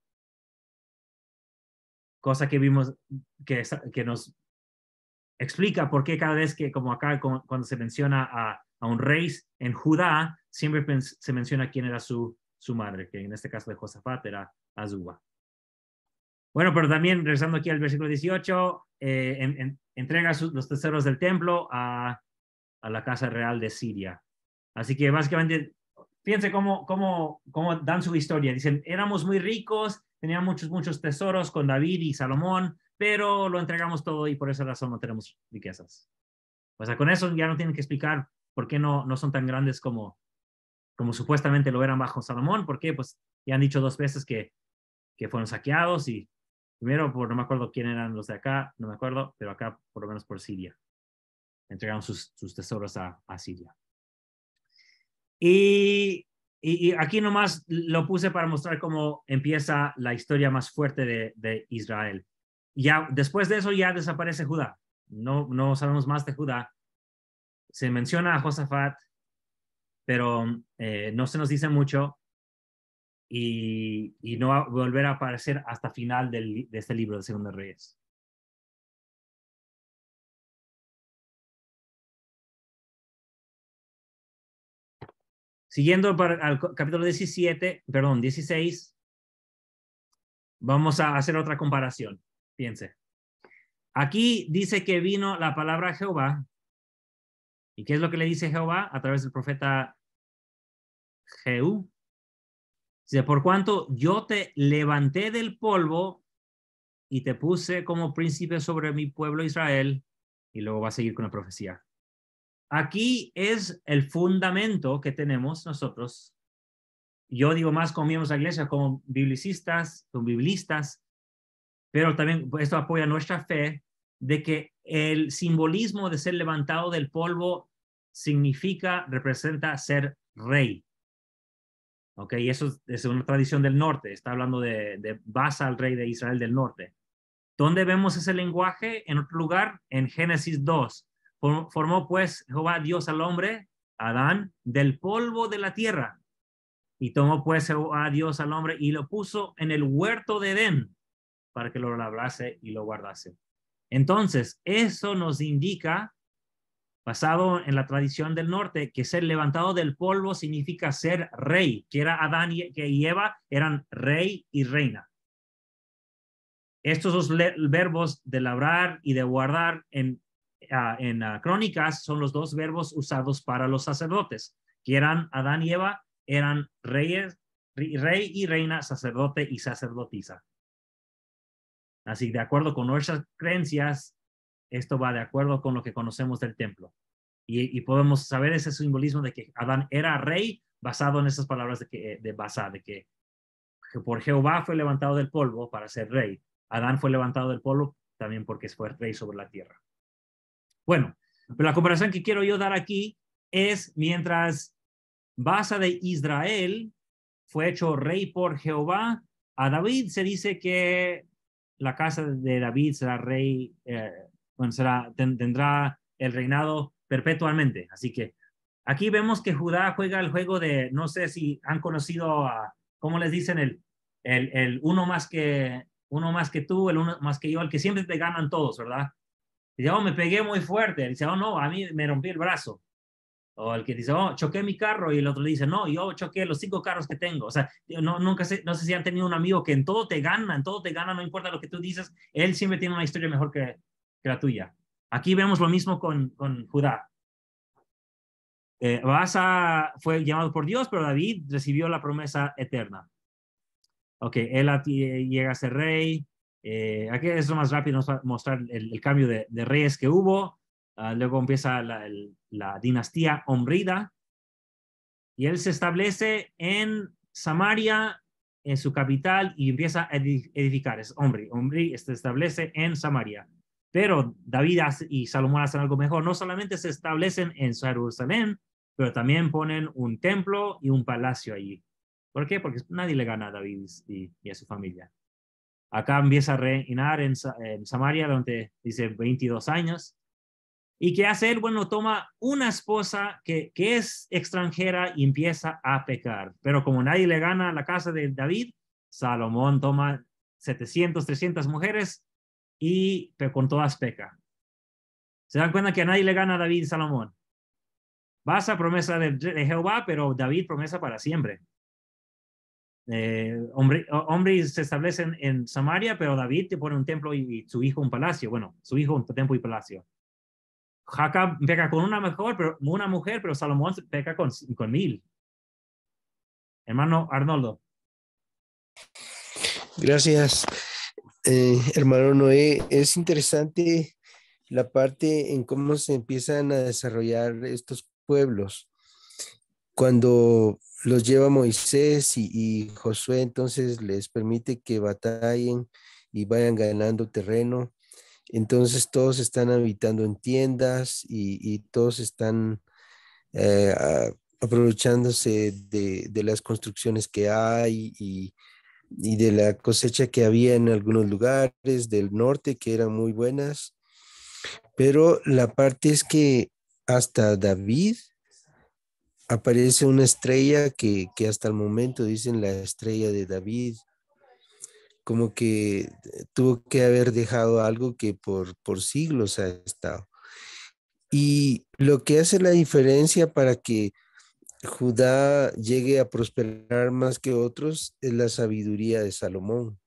Cosa que vimos que nos explica por qué cada vez que, como acá, cuando se menciona a un rey en Judá, siempre se menciona quién era su madre, que en este caso de Josafat era Azúa. Bueno, pero también, regresando aquí al versículo 18, entrega los tesoros del templo a la casa real de Siria. Así que básicamente, fíjense cómo dan su historia. Dicen, éramos muy ricos, teníamos muchos tesoros con David y Salomón, pero lo entregamos todo y por esa razón no tenemos riquezas. O sea, con eso ya no tienen que explicar por qué no son tan grandes como supuestamente lo eran bajo Salomón. ¿Por qué? Pues ya han dicho 2 veces que fueron saqueados y primero, no me acuerdo quién eran los de acá, no me acuerdo, pero acá por lo menos por Siria. Entregaron sus tesoros a Siria. Y aquí nomás lo puse para mostrar cómo empieza la historia más fuerte de Israel. Ya después de eso ya desaparece Judá. No sabemos más de Judá. Se menciona a Josafat, pero no se nos dice mucho y no va a volver a aparecer hasta final de este libro de Segunda Reyes. Siguiendo al capítulo 16, vamos a hacer otra comparación. Fíjense. Aquí dice que vino la palabra Jehová. ¿Y qué es lo que le dice Jehová a través del profeta Jehú? Dice, por cuanto yo te levanté del polvo y te puse como príncipe sobre mi pueblo Israel, y luego va a seguir con la profecía. Aquí es el fundamento que tenemos nosotros. Yo digo más como miembros de la iglesia, como biblistas, pero también esto apoya nuestra fe de que el simbolismo de ser levantado del polvo representa ser rey. Ok, y eso es una tradición del norte, está hablando de Basa, el rey de Israel del norte. ¿Dónde vemos ese lenguaje? En otro lugar, en Génesis 2. Formó pues Jehová Dios al hombre, Adán, del polvo de la tierra. Y tomó pues Jehová Dios al hombre y lo puso en el huerto de Edén para que lo labrase y lo guardase. Entonces, eso nos indica, basado en la tradición del norte, que ser levantado del polvo significa ser rey, que era Adán y Eva eran rey y reina. Estos 2 verbos de labrar y de guardar en Crónicas son los 2 verbos usados para los sacerdotes, que eran Adán y Eva, eran rey y reina, sacerdote y sacerdotisa. Así, de acuerdo con nuestras creencias, esto va de acuerdo con lo que conocemos del templo. Y podemos saber ese simbolismo de que Adán era rey basado en esas palabras de Basá, de que por Jehová fue levantado del polvo para ser rey. Adán fue levantado del polvo también porque fue rey sobre la tierra. Bueno, pero la comparación que quiero yo dar aquí es mientras Basa de Israel fue hecho rey por Jehová, a David se dice que la casa de David será rey, tendrá el reinado perpetuamente. Así que aquí vemos que Judá juega el juego de, no sé si han conocido ¿cómo les dicen? El uno más que tú, el uno más que yo, el que siempre te ganan todos, ¿verdad? Dice, me pegué muy fuerte. Dice, no, a mí me rompí el brazo. O el que dice, choqué mi carro, y el otro dice, no, yo choqué los 5 carros que tengo. O sea, no sé si han tenido un amigo que en todo te gana, no importa lo que tú dices, él siempre tiene una historia mejor que la tuya. Aquí vemos lo mismo con Judá. Basa fue llamado por Dios, pero David recibió la promesa eterna. Ok, él llega a ser rey. Aquí es lo más rápido, nos va a mostrar el cambio de reyes que hubo. Luego empieza la dinastía Omrida y él se establece en Samaria, en su capital, y empieza a edificar. Es Omri se establece en Samaria. Pero David y Salomón hacen algo mejor. No solamente se establecen en Jerusalén, pero también ponen un templo y un palacio allí. ¿Por qué? Porque nadie le gana a David y a su familia. Acá empieza a reinar en Samaria durante, dice, 22 años. ¿Y qué hace él? Bueno, toma una esposa que es extranjera y empieza a pecar. Pero como nadie le gana a la casa de David, Salomón toma 300 mujeres y con todas peca. Se dan cuenta que a nadie le gana a David y Salomón. Baasa, promesa de Jehová, pero David, promesa para siempre. Hombre se establece en Samaria, pero David te pone un templo y su hijo un palacio. Bueno, su hijo un templo y palacio. Jacob peca con una mujer, pero Salomón peca con 1000. Hermano Arnoldo. Gracias, hermano Noé. Es interesante la parte en cómo se empiezan a desarrollar estos pueblos. Cuando los lleva Moisés y Josué, entonces les permite que batallen y vayan ganando terreno. Entonces todos están habitando en tiendas y todos están aprovechándose de las construcciones que hay y de la cosecha que había en algunos lugares del norte que eran muy buenas. Pero la parte es que hasta David aparece una estrella que hasta el momento dicen la estrella de David, como que tuvo que haber dejado algo que por siglos ha estado. Y lo que hace la diferencia para que Judá llegue a prosperar más que otros es la sabiduría de Salomón.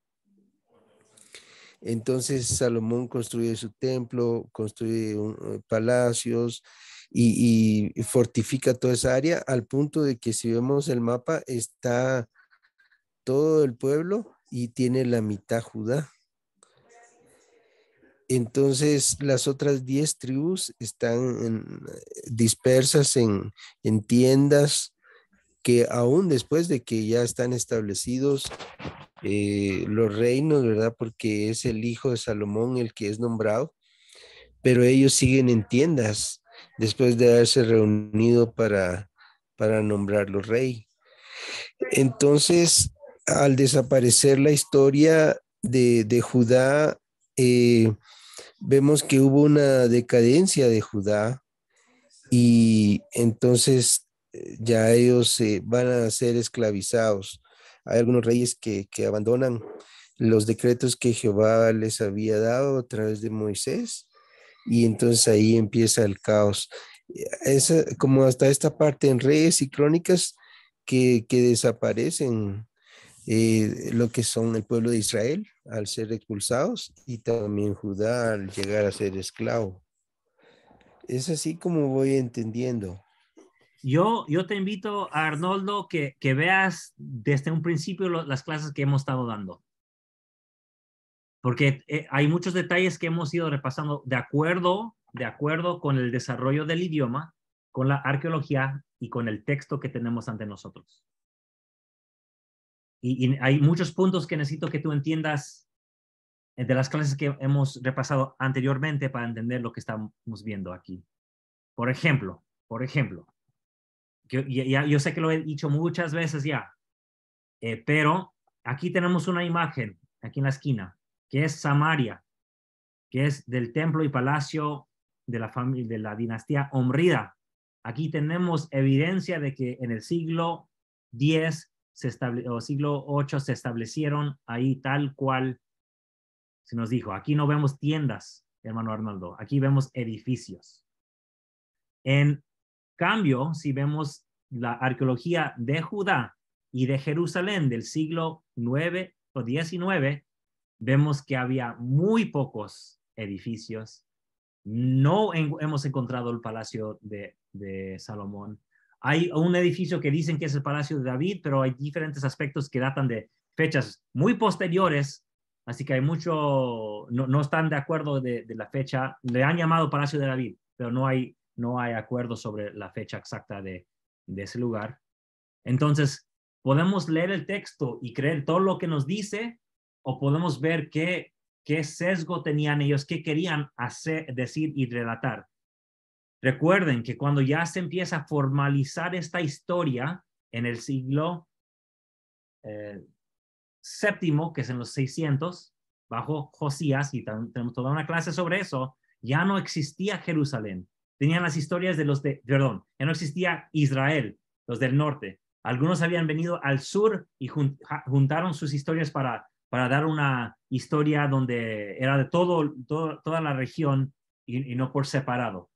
Entonces Salomón construye su templo, construye palacios y fortifica toda esa área al punto de que si vemos el mapa está todo el pueblo y tiene la mitad Judá. Entonces las otras 10 tribus están dispersas en tiendas que aún después de que ya están establecidos los reinos, ¿verdad? Porque es el hijo de Salomón el que es nombrado, pero ellos siguen en tiendas después de haberse reunido para nombrarlo rey. Entonces, al desaparecer la historia de Judá, vemos que hubo una decadencia de Judá y entonces ya ellos van a ser esclavizados. Hay algunos reyes que abandonan los decretos que Jehová les había dado a través de Moisés y entonces ahí empieza el caos. Es como hasta esta parte en Reyes y Crónicas que desaparecen lo que son el pueblo de Israel al ser expulsados y también Judá al llegar a ser esclavo. Es así como voy entendiendo. Yo te invito, a Arnoldo, que veas desde un principio las clases que hemos estado dando. Porque hay muchos detalles que hemos ido repasando de acuerdo con el desarrollo del idioma, con la arqueología y con el texto que tenemos ante nosotros. Y hay muchos puntos que necesito que tú entiendas de las clases que hemos repasado anteriormente para entender lo que estamos viendo aquí. Por ejemplo, yo sé que lo he dicho muchas veces ya, pero aquí tenemos una imagen, aquí en la esquina, que es Samaria, que es del templo y palacio de la familia de la dinastía Omrida. Aquí tenemos evidencia de que en el siglo X o siglo VIII se establecieron ahí tal cual se nos dijo. Aquí no vemos tiendas, hermano Arnoldo, aquí vemos edificios. En cambio, si vemos la arqueología de Judá y de Jerusalén del siglo IX o XIX, vemos que había muy pocos edificios. No hemos encontrado el palacio de Salomón. Hay un edificio que dicen que es el palacio de David, pero hay diferentes aspectos que datan de fechas muy posteriores, así que hay mucho, no están de acuerdo de la fecha. Le han llamado palacio de David, pero no hay acuerdo sobre la fecha exacta de ese lugar. Entonces, podemos leer el texto y creer todo lo que nos dice, o podemos ver qué sesgo tenían ellos, qué querían hacer, decir y relatar. Recuerden que cuando ya se empieza a formalizar esta historia en el siglo VII, que es en los 600, bajo Josías, y tenemos toda una clase sobre eso, ya no existía Jerusalén. Tenían las historias de ya no existía Israel, los del norte. Algunos habían venido al sur y juntaron sus historias para dar una historia donde era de toda la región y no por separado.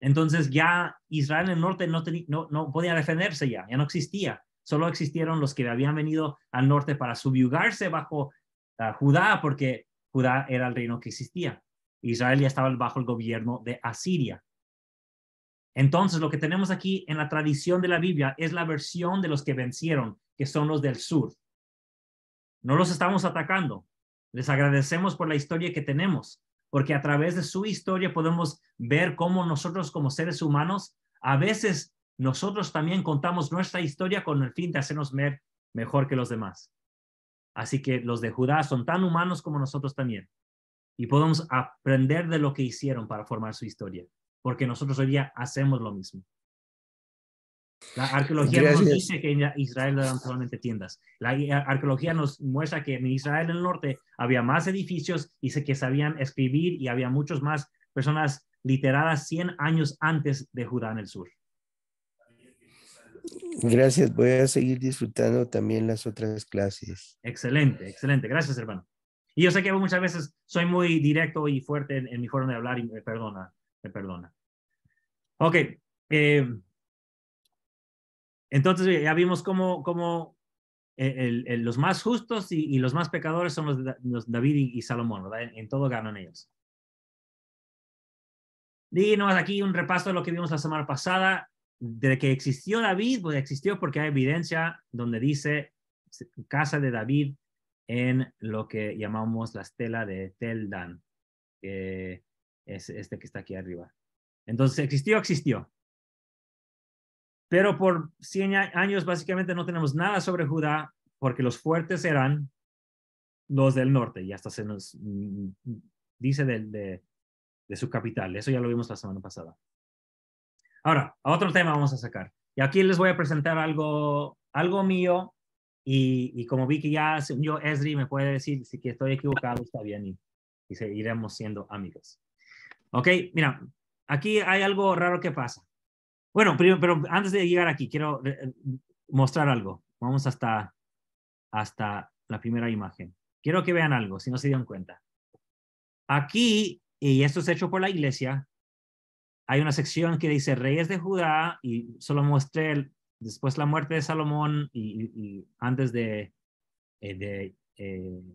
Entonces ya Israel en el norte no podía defenderse ya no existía. Solo existieron los que habían venido al norte para subyugarse bajo Judá, porque Judá era el reino que existía. Israel ya estaba bajo el gobierno de Asiria. Entonces lo que tenemos aquí en la tradición de la Biblia es la versión de los que vencieron, que son los del sur. No los estamos atacando. Les agradecemos por la historia que tenemos, porque a través de su historia podemos ver cómo nosotros como seres humanos, a veces nosotros también contamos nuestra historia con el fin de hacernos ver mejor que los demás. Así que los de Judá son tan humanos como nosotros también. Y podemos aprender de lo que hicieron para formar su historia, porque nosotros hoy día hacemos lo mismo. La arqueología no nos dice que en Israel eran solamente tiendas. La arqueología nos muestra que en Israel en el norte había más edificios y que sabían escribir y había muchos más personas literadas 100 años antes de Judá en el sur. Gracias, voy a seguir disfrutando también las otras clases. Excelente, excelente. Gracias, hermano. Y yo sé que muchas veces soy muy directo y fuerte en mi forma de hablar y me perdona. Ok. Entonces ya vimos cómo los más justos y los más pecadores son los David y Salomón, ¿verdad? En todo ganan ellos. Díganos aquí un repaso de lo que vimos la semana pasada. De que existió David, pues existió porque hay evidencia donde dice casa de David en lo que llamamos la estela de Tel Dan, que es este que está aquí arriba. Entonces existió. Pero por 100 años básicamente no tenemos nada sobre Judá porque los fuertes eran los del norte y hasta se nos dice de su capital. Eso ya lo vimos la semana pasada. Ahora, a otro tema vamos a sacar. Y aquí les voy a presentar algo mío y como vi que ya yo, Esdri, me puede decir si que estoy equivocado, está bien y seguiremos siendo amigos. Ok, mira, aquí hay algo raro que pasa. Bueno, pero antes de llegar aquí, quiero mostrar algo. Vamos hasta la primera imagen. Quiero que vean algo, si no se dieron cuenta. Aquí, y esto es hecho por la iglesia, hay una sección que dice Reyes de Judá y solo mostré después la muerte de Salomón y antes de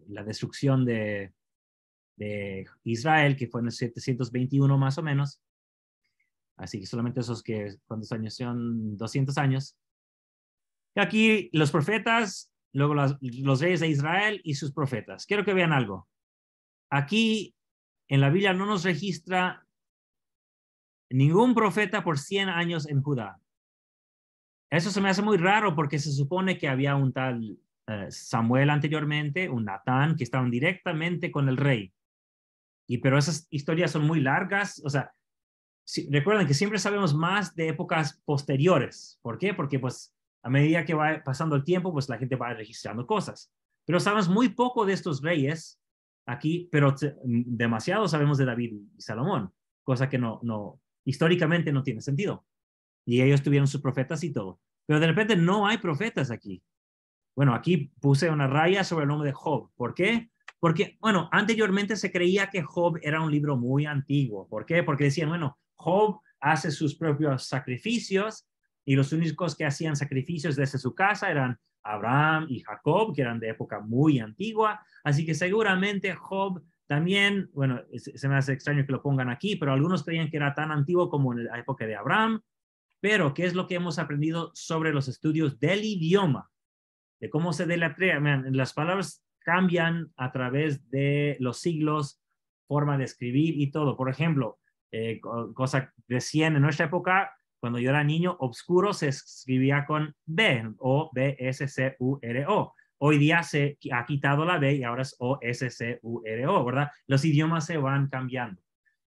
la destrucción de Israel, que fue en el 721 más o menos. Así que solamente esos que, ¿cuántos años son? 200 años. Y aquí los profetas, luego los reyes de Israel y sus profetas. Quiero que vean algo. Aquí en la Biblia no nos registra ningún profeta por 100 años en Judá. Eso se me hace muy raro porque se supone que había un tal Samuel anteriormente, un Natán, que estaban directamente con el rey. Pero esas historias son muy largas. O sea, recuerden que siempre sabemos más de épocas posteriores. ¿Por qué? Porque pues a medida que va pasando el tiempo, pues la gente va registrando cosas. Pero sabemos muy poco de estos reyes aquí, pero demasiado sabemos de David y Salomón, cosa que históricamente no tiene sentido. Y ellos tuvieron sus profetas y todo. Pero de repente no hay profetas aquí. Bueno, aquí puse una raya sobre el nombre de Job. ¿Por qué? Porque, bueno, anteriormente se creía que Job era un libro muy antiguo. ¿Por qué? Porque decían, bueno, Job hace sus propios sacrificios y los únicos que hacían sacrificios desde su casa eran Abraham y Jacob, que eran de época muy antigua. Así que seguramente Job también, bueno, se me hace extraño que lo pongan aquí, pero algunos creían que era tan antiguo como en la época de Abraham. Pero, ¿qué es lo que hemos aprendido sobre los estudios del idioma? De cómo se deletrea. Las palabras cambian a través de los siglos, forma de escribir y todo. Por ejemplo, cosa recién en nuestra época, cuando yo era niño, obscuro se escribía con B, o B-S-C-U-R-O. Hoy día se ha quitado la B y ahora es O-S-C-U-R-O, ¿verdad? Los idiomas se van cambiando.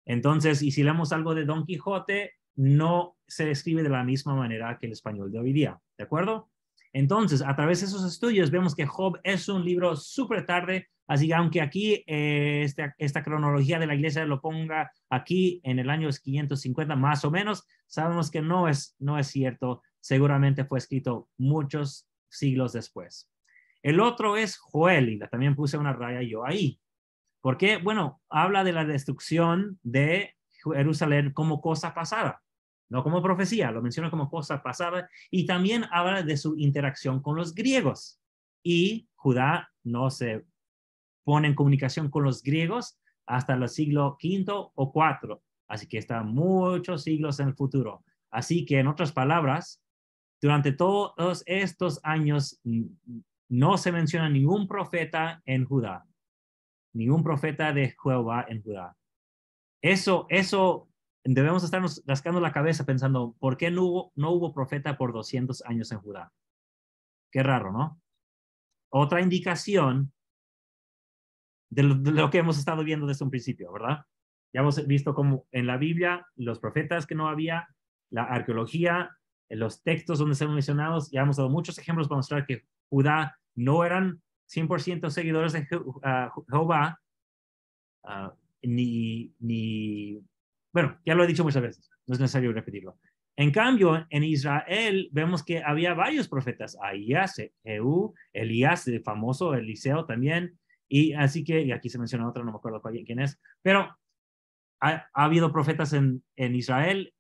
Entonces, y si leemos algo de Don Quijote, no se escribe de la misma manera que el español de hoy día, ¿de acuerdo? Entonces, a través de esos estudios vemos que Job es un libro súper tarde, así que aunque aquí esta cronología de la iglesia lo ponga aquí en el año 550 más o menos, sabemos que no es cierto, seguramente fue escrito muchos siglos después. El otro es Joel, y también puse una raya yo ahí. ¿Por qué? Bueno, habla de la destrucción de Jerusalén como cosa pasada, no como profecía, lo menciona como cosa pasada, y también habla de su interacción con los griegos. Y Judá no se pone en comunicación con los griegos hasta el siglo V o IV, así que está muchos siglos en el futuro. Así que, en otras palabras, durante todos estos años no se menciona ningún profeta en Judá, ningún profeta de Jehová en Judá. Eso debemos estarnos rascando la cabeza pensando, ¿por qué no hubo profeta por 200 años en Judá? Qué raro, ¿no? Otra indicación de lo que hemos estado viendo desde un principio, ¿verdad? Ya hemos visto cómo en la Biblia, los profetas que no había, la arqueología, en los textos donde se han mencionados, ya hemos dado muchos ejemplos para mostrar que Judá no eran 100% seguidores de Jehová, bueno, ya lo he dicho muchas veces, no es necesario repetirlo. En cambio, en Israel vemos que había varios profetas, Ahías, Jehú, Elías, el famoso Eliseo también, y así que, y aquí se menciona otro, no me acuerdo quién es, pero ha habido profetas en Israel.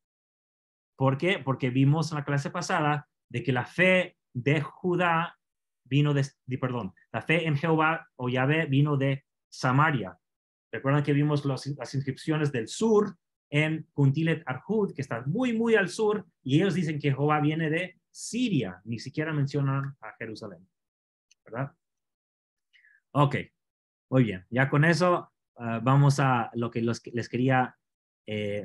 ¿Por qué? Porque vimos en la clase pasada de que la fe de Judá vino perdón, la fe en Jehová o Yahvé vino de Samaria. Recuerdan que vimos las inscripciones del sur en Kuntilet Arhud, que está muy, muy al sur, y ellos dicen que Jehová viene de Siria, ni siquiera mencionan a Jerusalén, ¿verdad? Ok, muy bien. Ya con eso vamos a lo que les quería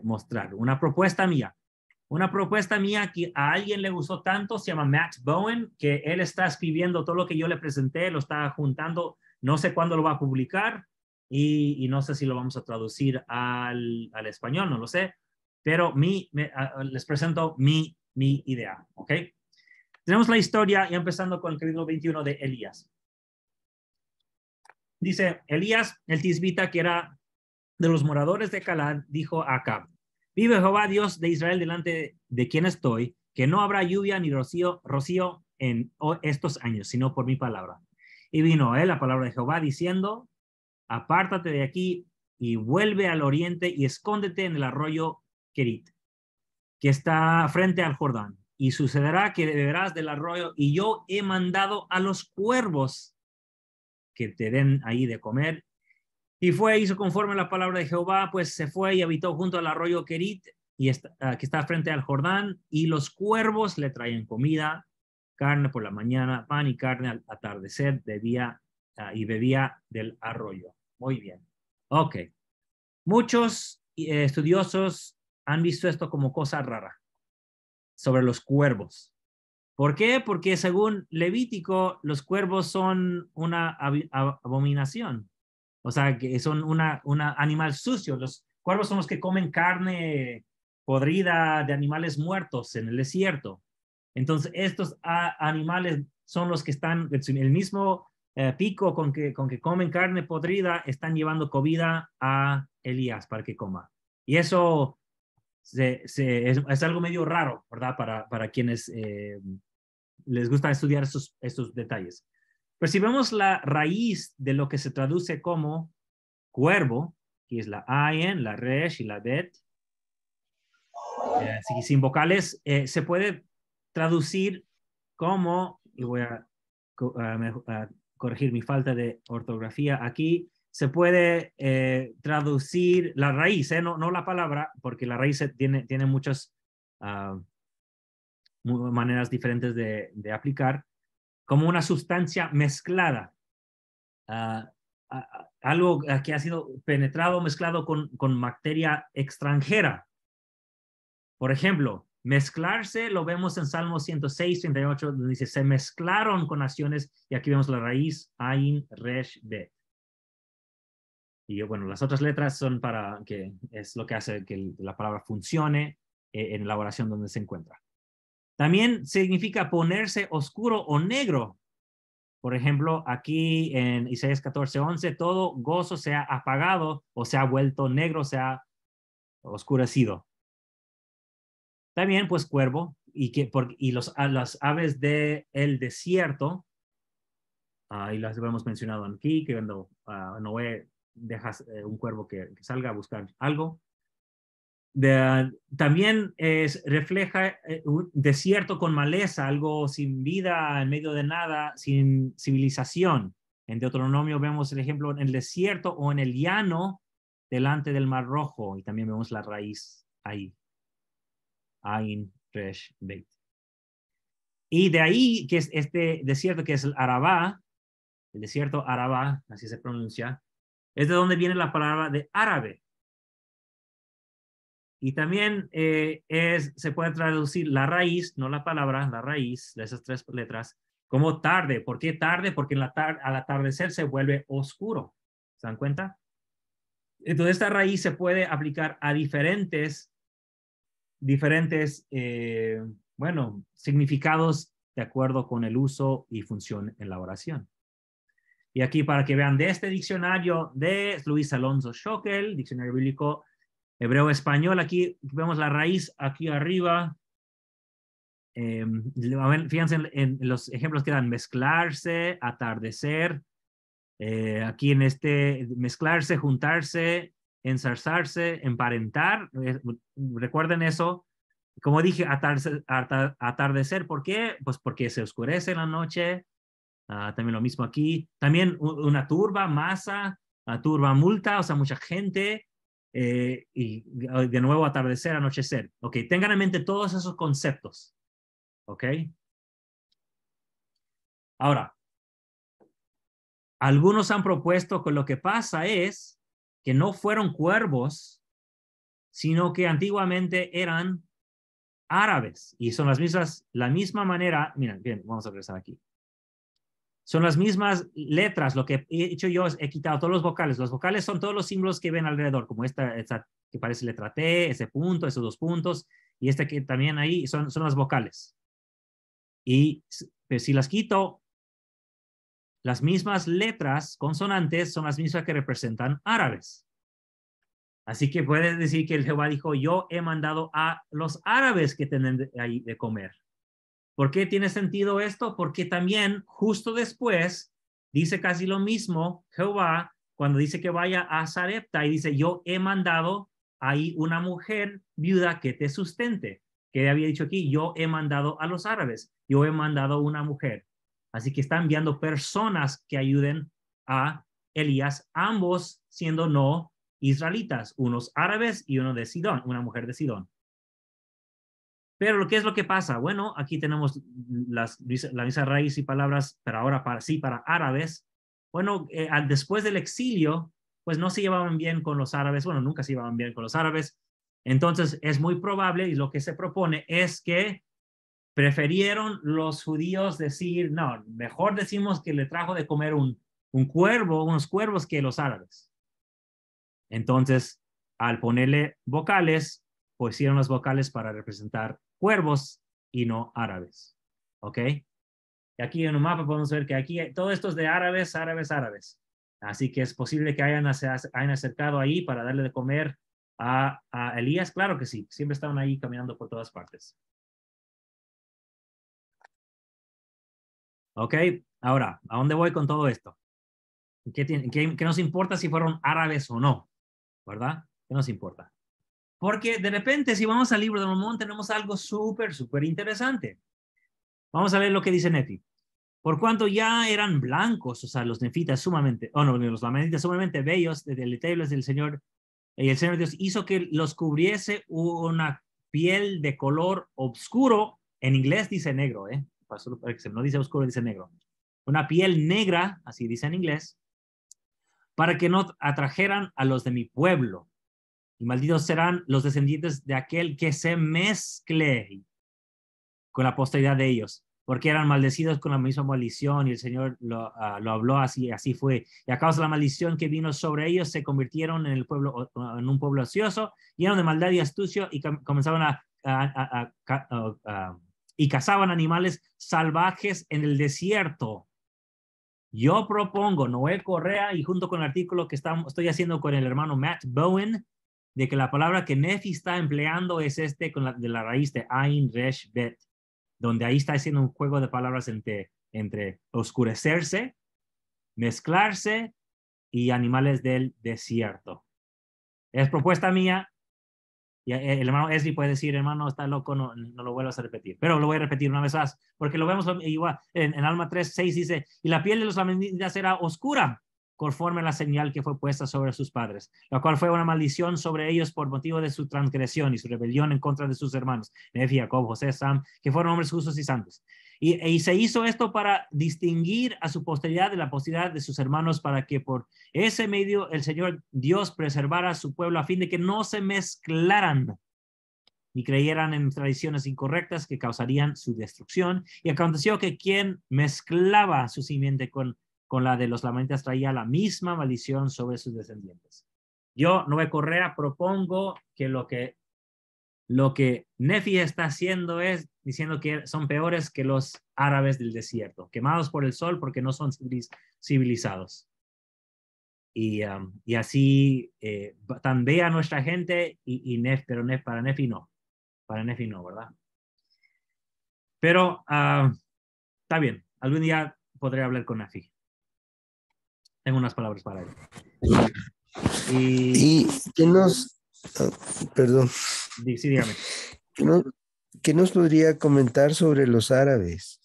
mostrar. Una propuesta mía que a alguien le gustó tanto, se llama Matt Bowen, que él está escribiendo todo lo que yo le presenté, lo está juntando, no sé cuándo lo va a publicar y no sé si lo vamos a traducir al español, no lo sé, pero les presento mi idea, ¿ok? Tenemos la historia, ya empezando con el capítulo 21 de Elías. Dice, Elías, el tisbita, que era de los moradores de Calad, dijo a Acab: vive Jehová Dios de Israel, delante de quien estoy, que no habrá lluvia ni rocío en estos años, sino por mi palabra. Y vino a él la palabra de Jehová diciendo: apártate de aquí y vuelve al oriente y escóndete en el arroyo Kerit, que está frente al Jordán. Y sucederá que beberás del arroyo, y yo he mandado a los cuervos que te den ahí de comer. Y fue, hizo conforme a la palabra de Jehová, pues se fue y habitó junto al arroyo Kerit, que está frente al Jordán, y los cuervos le traían comida, carne por la mañana, pan y carne al atardecer, y bebía del arroyo. Muy bien. Ok. Muchos estudiosos han visto esto como cosa rara sobre los cuervos. ¿Por qué? Porque según Levítico, los cuervos son una abominación. O sea, que son una animal sucio. Los cuervos son los que comen carne podrida de animales muertos en el desierto. Entonces, estos animales son los que están, el mismo pico con que comen carne podrida, están llevando comida a Elías para que coma. Y eso es algo medio raro, ¿verdad? Para quienes les gusta estudiar estos detalles. Pero si vemos la raíz de lo que se traduce como cuervo, que es la ayin, la resh y la bet, sin vocales, se puede traducir como, y voy a corregir mi falta de ortografía aquí, se puede traducir la raíz, no la palabra, porque la raíz tiene muchas maneras diferentes de aplicar, como una sustancia mezclada, algo que ha sido penetrado, mezclado con materia extranjera. Por ejemplo, mezclarse lo vemos en Salmo 106, 38, donde dice: se mezclaron con naciones, y aquí vemos la raíz ayin, resh, bet. Y bueno, las otras letras son para que es lo que hace que la palabra funcione en la oración donde se encuentra. También significa ponerse oscuro o negro. Por ejemplo, aquí en Isaías 14:11, todo gozo se ha apagado o se ha vuelto negro, se ha oscurecido. También, pues, cuervo, y las aves del desierto, y las hemos mencionado aquí, que cuando Noé deja un cuervo que salga a buscar algo. También refleja un desierto con maleza, algo sin vida, en medio de nada, sin civilización. En Deuteronomio vemos el ejemplo en el desierto o en el llano delante del Mar Rojo, y también vemos la raíz ahí. Ain, Resh, Beit. Y de ahí, que es este desierto que es el Arabá, el desierto Arabá, así se pronuncia, es de donde viene la palabra de árabe. Y también se puede traducir la raíz, no la palabra, la raíz de esas tres letras, como tarde. ¿Por qué tarde? Porque al atardecer se vuelve oscuro. ¿Se dan cuenta? Entonces esta raíz se puede aplicar a diferentes bueno, significados de acuerdo con el uso y función en la oración. Y aquí para que vean de este diccionario de Luis Alonso Schockel, diccionario bíblico hebreo-español, aquí vemos la raíz aquí arriba. Fíjense en los ejemplos que dan: mezclarse, atardecer. Aquí en este, mezclarse, juntarse, ensarzarse, emparentar. Recuerden eso. Como dije, atardecer. ¿Por qué? Pues porque se oscurece en la noche. También lo mismo aquí. También una turba, masa, turba, multa, o sea, mucha gente. Y de nuevo atardecer, anochecer. Ok, tengan en mente todos esos conceptos. Ok. Ahora, algunos han propuesto que lo que pasa es que no fueron cuervos, sino que antiguamente eran árabes, y son la misma manera. Miren, bien, vamos a regresar aquí. Son las mismas letras. Lo que he hecho yo es he quitado todos los vocales. Los vocales son todos los símbolos que ven alrededor, como esta que parece letra T, ese punto, esos dos puntos, y este que también ahí son las vocales. Y pues, si las quito, las mismas letras consonantes son las mismas que representan árabes. Así que puedes decir que el Jehová dijo: yo he mandado a los árabes que tienen ahí de comer. ¿Por qué tiene sentido esto? Porque también justo después dice casi lo mismo Jehová cuando dice que vaya a Sarepta y dice: yo he mandado ahí una mujer viuda que te sustente. Que había dicho aquí: yo he mandado a los árabes, yo he mandado una mujer. Así que está enviando personas que ayuden a Elías, ambos siendo no israelitas, unos árabes y uno de Sidón, una mujer de Sidón. Pero ¿qué es lo que pasa? Bueno, aquí tenemos la misma raíz y palabras, pero ahora para árabes. Bueno, después del exilio, pues no se llevaban bien con los árabes. Bueno, nunca se llevaban bien con los árabes. Entonces es muy probable, y lo que se propone es que prefirieron los judíos decir: no, mejor decimos que le trajo de comer un cuervo, unos cuervos, que los árabes. Entonces, al ponerle vocales, pusieron las vocales para representar cuervos y no árabes. ¿Ok? Y aquí en un mapa podemos ver que aquí todo esto es de árabes, árabes, árabes. Así que es posible que hayan acercado ahí para darle de comer a Elías. Claro que sí, siempre estaban ahí caminando por todas partes. Ok, ahora, ¿a dónde voy con todo esto? ¿Qué nos importa si fueron árabes o no? ¿Verdad? ¿Qué nos importa? Porque de repente, si vamos al libro de Mormón, tenemos algo súper interesante. Vamos a ver lo que dice Nefi. Por cuanto ya eran blancos, o sea, los nefitas sumamente, los lamanitas sumamente bellos, deleitables del Señor, y el Señor Dios hizo que los cubriese una piel de color oscuro. En inglés dice negro, no dice oscuro, dice negro. Una piel negra, así dice en inglés, para que no atrajeran a los de mi pueblo. Y malditos serán los descendientes de aquel que se mezcle con la posteridad de ellos, porque eran maldecidos con la misma maldición, y el Señor lo habló así fue. Y a causa de la maldición que vino sobre ellos, se convirtieron en un pueblo ocioso, lleno de maldad y astucia, y comenzaban y cazaban animales salvajes en el desierto. Yo propongo, Noé Correa, y junto con el artículo que estoy haciendo con el hermano Matt Bowen, de que la palabra que Nefi está empleando es de la raíz de Ain, Resh, Bet, donde ahí está haciendo un juego de palabras entre oscurecerse, mezclarse y animales del desierto. Es propuesta mía, Y el hermano Esli puede decir, hermano, está loco, no lo vuelvas a repetir. Pero lo voy a repetir una vez más, porque lo vemos igual. En Alma 3:6 dice, y la piel de los lamanitas era oscura, conforme a la señal que fue puesta sobre sus padres, la cual fue una maldición sobre ellos por motivo de su transgresión y su rebelión en contra de sus hermanos, Nefi, Jacob, José, Sam, que fueron hombres justos y santos. Y se hizo esto para distinguir a su posteridad de la posteridad de sus hermanos, para que por ese medio el Señor Dios preservara a su pueblo a fin de que no se mezclaran ni creyeran en tradiciones incorrectas que causarían su destrucción. Y aconteció que quien mezclaba su simiente con la de los lamanitas traía la misma maldición sobre sus descendientes. Yo, Noé Correa, propongo que lo que Nefi está haciendo es diciendo que son peores que los árabes del desierto, quemados por el sol porque no son civilizados. Y así tan ve a nuestra gente pero para Nefi no. Para Nefi no, ¿verdad? Pero está bien. Algún día podré hablar con Nefi. Tengo unas palabras para él. ¿Y qué nos... perdón. Sí, dígame. ¿Qué nos podría comentar sobre los árabes?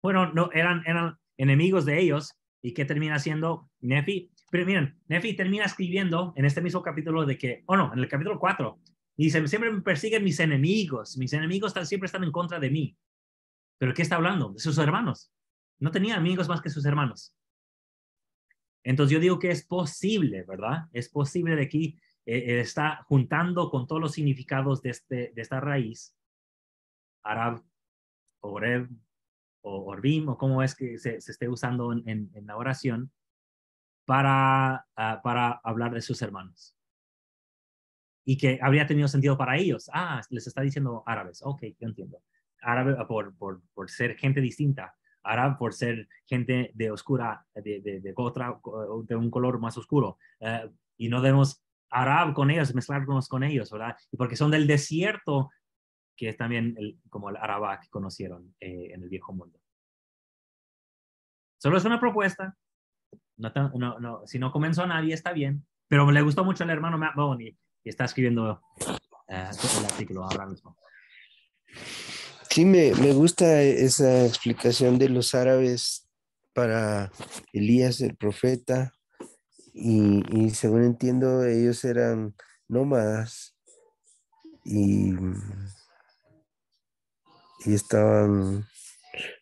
Bueno, no, eran enemigos de ellos. ¿Y qué termina haciendo Nefi? Pero miren, Nefi termina escribiendo en este mismo capítulo de que, en el capítulo 4, dice, siempre me persiguen mis enemigos siempre están en contra de mí. ¿Pero qué está hablando? De sus hermanos. No tenía amigos más que sus hermanos. Entonces yo digo que es posible, ¿verdad? Es posible de que está juntando con todos los significados de esta raíz, Arab, Oreb, o Orbim, o cómo es que se esté usando en la oración, para hablar de sus hermanos. Y que habría tenido sentido para ellos. Les está diciendo árabes. Ok, yo entiendo. Árabe por ser gente distinta. Árabe por ser gente de oscura, de un color más oscuro. Y no debemos árabe con ellos, mezclarnos con ellos, ¿verdad? Y porque son del desierto, que es también como el Araba que conocieron en el viejo mundo. Solo es una propuesta. Si no convenzo a nadie, está bien. Pero le gustó mucho al hermano Matt Bowen y está escribiendo el artículo ahora mismo. Sí, me gusta esa explicación de los árabes para Elías el profeta. Y según entiendo, ellos eran nómadas y estaban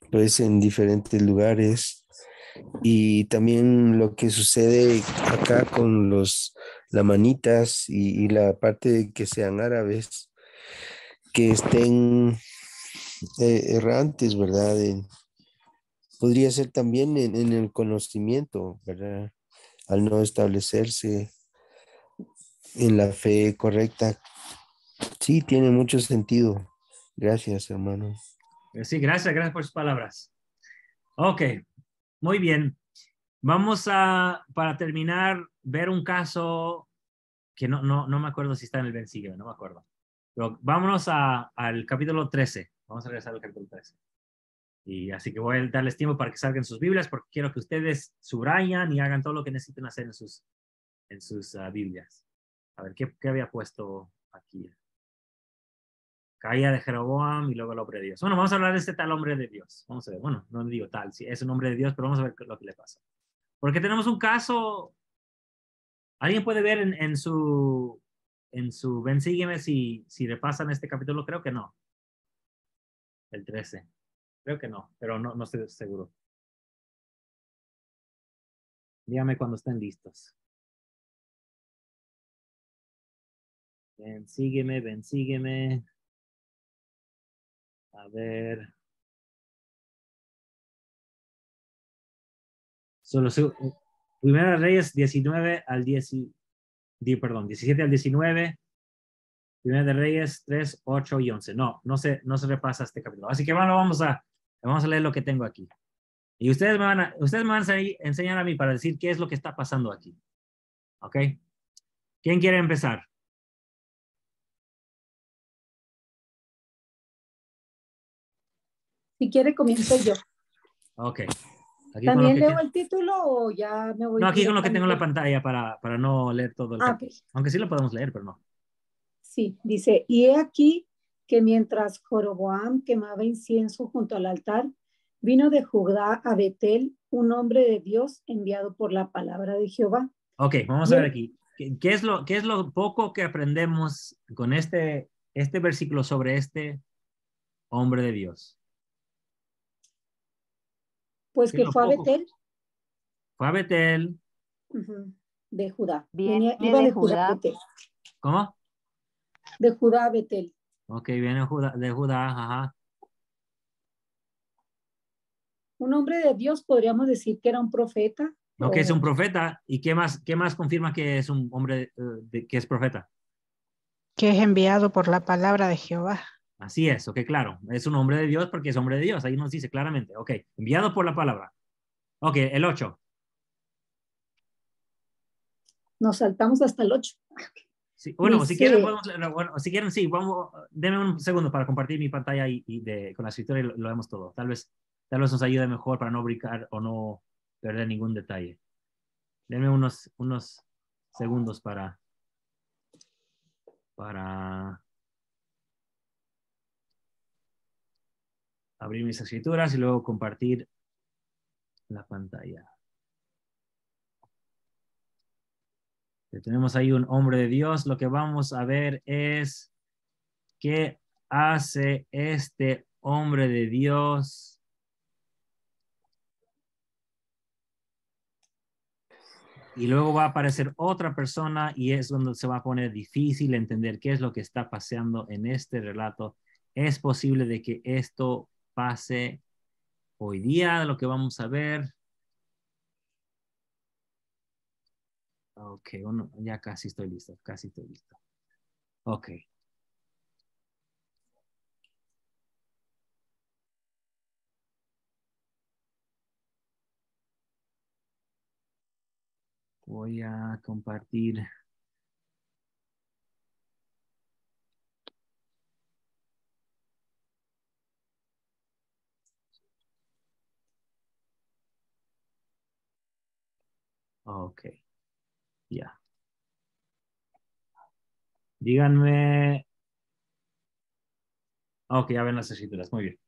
pues en diferentes lugares. Y también lo que sucede acá con los lamanitas y la parte de que sean árabes, que estén errantes, ¿verdad? Podría ser también en el conocimiento, ¿verdad? Al no establecerse en la fe correcta. Sí, tiene mucho sentido. Gracias, hermano. Sí, gracias por sus palabras. Ok, muy bien. Vamos para terminar, ver un caso que no me acuerdo si está en el Ben Sígueme, no me acuerdo. Pero vámonos al capítulo 13. Vamos a regresar al capítulo 13. Y así que voy a darles tiempo para que salgan sus Biblias, porque quiero que ustedes subrayan y hagan todo lo que necesiten hacer en sus Biblias. A ver, ¿qué había puesto aquí? Caída de Jeroboam y luego el hombre de Dios. Bueno, vamos a hablar de este tal hombre de Dios. Vamos a ver, bueno, no digo tal, sí, es un hombre de Dios, pero vamos a ver lo que le pasa. Porque tenemos un caso. ¿Alguien puede ver en su Ven, sígueme si repasan este capítulo? Creo que no. El 13. Creo que no, pero no estoy seguro. Dígame cuando estén listos. Ven, sígueme. A ver. Primera Reyes 17 al 19. Primera de Reyes 3, 8 y 11. No se repasa este capítulo. Así que bueno, vamos a leer lo que tengo aquí. Y ustedes me van a enseñar a mí para decir qué es lo que está pasando aquí. ¿Ok? ¿Quién quiere empezar? Si quiere, comienzo yo. Ok. Aquí ¿También leo el título o ya me voy? No, aquí con lo que tengo en la pantalla para no leer todo el capítulo. Aunque sí lo podemos leer, pero no. Sí, dice, y he aquí que mientras Joroboam quemaba incienso junto al altar, vino de Judá a Betel un hombre de Dios enviado por la palabra de Jehová. Ok, vamos a ver aquí. ¿Qué es lo poco que aprendemos con este versículo sobre este hombre de Dios? Pues que fue a Betel. Fue a Betel. De Judá. Iba de Judá. A Betel. ¿Cómo? De Judá a Betel. Ok, viene de Judá, ajá. Un hombre de Dios, podríamos decir que era un profeta. Ok, es un profeta. ¿Y qué más confirma que es un hombre que es profeta? Que es enviado por la palabra de Jehová. Así es, ok, claro. Es un hombre de Dios porque es hombre de Dios. Ahí nos dice claramente. Ok, enviado por la palabra. Ok, el 8. Nos saltamos hasta el 8. Sí, bueno, dice, si quieren, si quieren, sí, denme un segundo para compartir mi pantalla con la escritura y lo vemos todo. Tal vez nos ayude mejor para no brincar o no perder ningún detalle. Denme unos segundos para abrir mis escrituras y luego compartir la pantalla. Tenemos ahí un hombre de Dios. Lo que vamos a ver es qué hace este hombre de Dios. Y luego va a aparecer otra persona y es donde se va a poner difícil entender qué es lo que está pasando en este relato. Es posible de que esto pase hoy día, lo que vamos a ver. Ok, ya casi estoy listo, Ok. Voy a compartir. Ok, ya. Díganme. Ok, ya ven las escrituras, muy bien.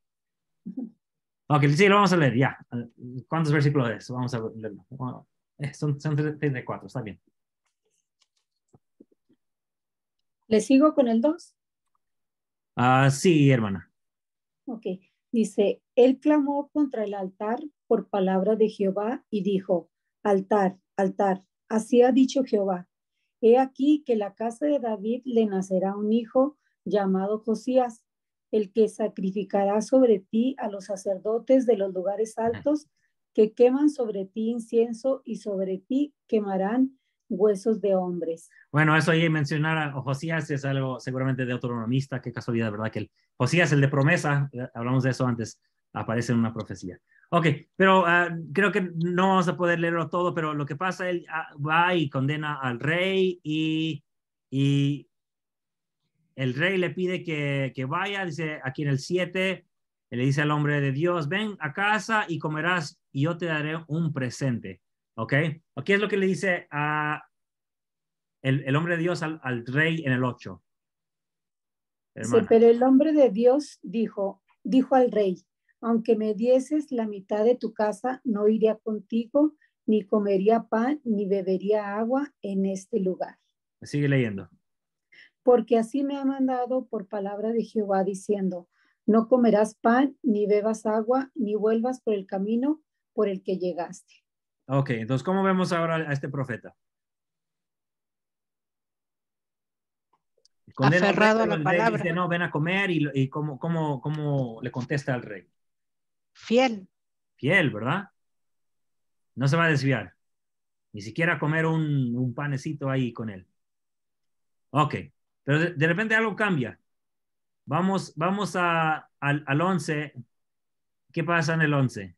Ok, sí, lo vamos a leer, ya. ¿Cuántos versículos es? Vamos a leerlo. Son 34, está bien. ¿Le sigo con el 2? Sí, hermana. Ok, dice, él clamó contra el altar por palabra de Jehová y dijo, altar, altar, así ha dicho Jehová. He aquí que la casa de David le nacerá un hijo llamado Josías, el que sacrificará sobre ti a los sacerdotes de los lugares altos que queman sobre ti incienso y sobre ti quemarán huesos de hombres. Bueno, eso ahí mencionar a Josías es algo seguramente de deuteronomista, qué casualidad, ¿verdad? Que Josías, el de promesa, hablamos de eso antes, aparece en una profecía. Ok, pero creo que no vamos a poder leerlo todo, pero lo que pasa, él va y condena al rey y el rey le pide que vaya, dice aquí en el 7, le dice al hombre de Dios, ven a casa y comerás y yo te daré un presente. ¿Ok? Aquí es lo que le dice a el hombre de Dios al rey en el 8. Sí, pero el hombre de Dios dijo al rey, aunque me dieses la mitad de tu casa, no iría contigo, ni comería pan, ni bebería agua en este lugar. Sigue leyendo. Porque así me ha mandado por palabra de Jehová diciendo, no comerás pan, ni bebas agua, ni vuelvas por el camino por el que llegaste. Ok, entonces, ¿cómo vemos ahora a este profeta? Condena Aferrado al rey, a la el rey palabra. dice, no, ven a comer y ¿cómo le contesta al rey? Fiel. Fiel, ¿verdad? No se va a desviar. Ni siquiera comer un panecito ahí con él. Ok, pero de repente algo cambia. Vamos al 11. ¿Qué pasa en el 11?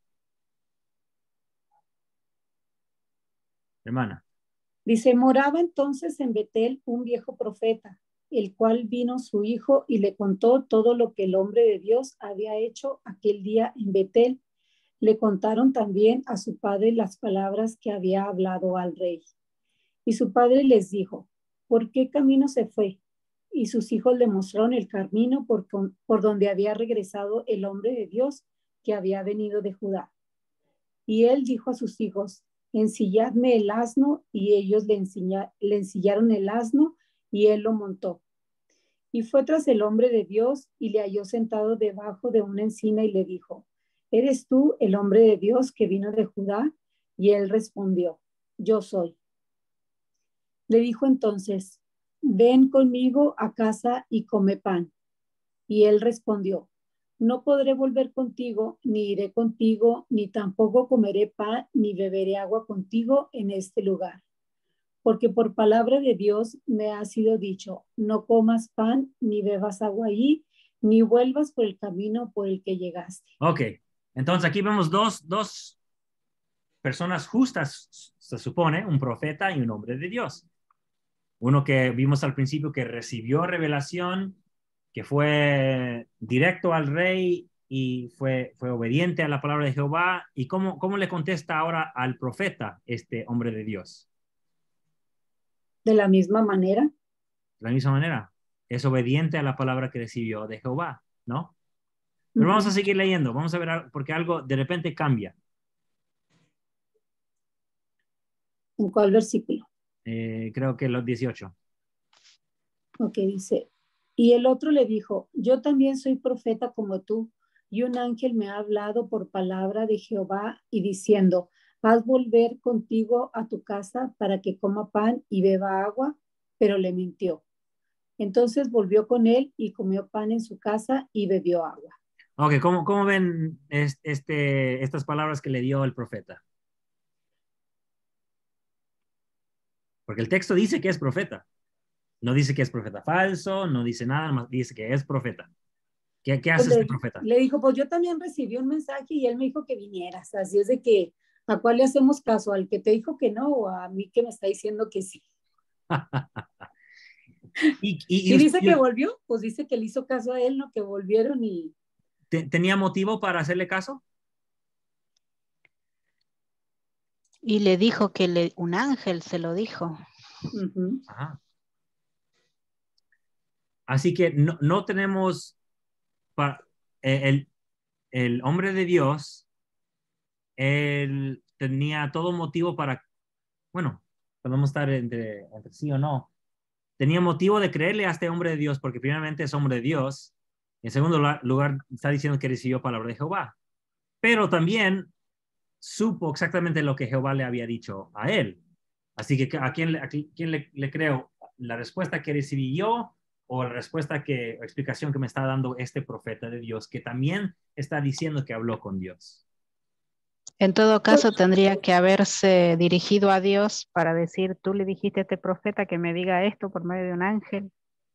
Hermana. Dice, moraba entonces en Betel un viejo profeta, el cual vino su hijo y le contó todo lo que el hombre de Dios había hecho aquel día en Betel. Le contaron también a su padre las palabras que había hablado al rey. Y su padre les dijo, ¿por qué camino se fue? y sus hijos le mostraron el camino por donde había regresado el hombre de Dios que había venido de Judá. Y él dijo a sus hijos, ensilladme el asno, y ellos le ensillaron el asno, y él lo montó. Y fue tras el hombre de Dios, y le halló sentado debajo de una encina, y le dijo, ¿eres tú el hombre de Dios que vino de Judá? Y él respondió, yo soy. Le dijo entonces, ven conmigo a casa y come pan. Y él respondió, no podré volver contigo, ni iré contigo, ni tampoco comeré pan, ni beberé agua contigo en este lugar. Porque por palabra de Dios me ha sido dicho, no comas pan, ni bebas agua allí, ni vuelvas por el camino por el que llegaste. Ok, entonces aquí vemos dos personas justas, se supone, un profeta y un hombre de Dios. Uno que vimos al principio que recibió revelación, que fue directo al rey y fue obediente a la palabra de Jehová. ¿Y cómo le contesta ahora al profeta este hombre de Dios? De la misma manera. De la misma manera. Es obediente a la palabra que recibió de Jehová, ¿no? Pero vamos a seguir leyendo. Vamos a ver porque algo de repente cambia. ¿En cuál versículo? Creo que los 18. Ok, dice, y el otro le dijo, yo también soy profeta como tú, y un ángel me ha hablado por palabra de Jehová y diciendo, haz volver contigo a tu casa para que coma pan y beba agua, pero le mintió. Entonces volvió con él y comió pan en su casa y bebió agua. Ok, ¿cómo ven estas palabras que le dio el profeta? Porque el texto dice que es profeta. No dice que es profeta falso, no dice nada, más dice que es profeta. ¿Qué hace este profeta? Le dijo, pues yo también recibí un mensaje y él me dijo que vinieras. Así es de que, ¿a cuál le hacemos caso? ¿Al que te dijo que no o a mí que me está diciendo que sí? y dice que volvió, pues dice que le hizo caso a él, ¿no? Que volvieron y... ¿Tenía motivo para hacerle caso? Y le dijo que un ángel se lo dijo. Ajá. Así que no tenemos el hombre de Dios, él tenía todo motivo para, bueno, podemos estar entre sí o no. Tenía motivo de creerle a este hombre de Dios porque primeramente es hombre de Dios. En segundo lugar, está diciendo que recibió palabra de Jehová. Pero también supo exactamente lo que Jehová le había dicho a él. Así que ¿a quién le creo? ¿La respuesta que recibí yo o la explicación que me está dando este profeta de Dios que también está diciendo que habló con Dios? En todo caso, tendría que haberse dirigido a Dios para decir, tú le dijiste a este profeta que me diga esto por medio de un ángel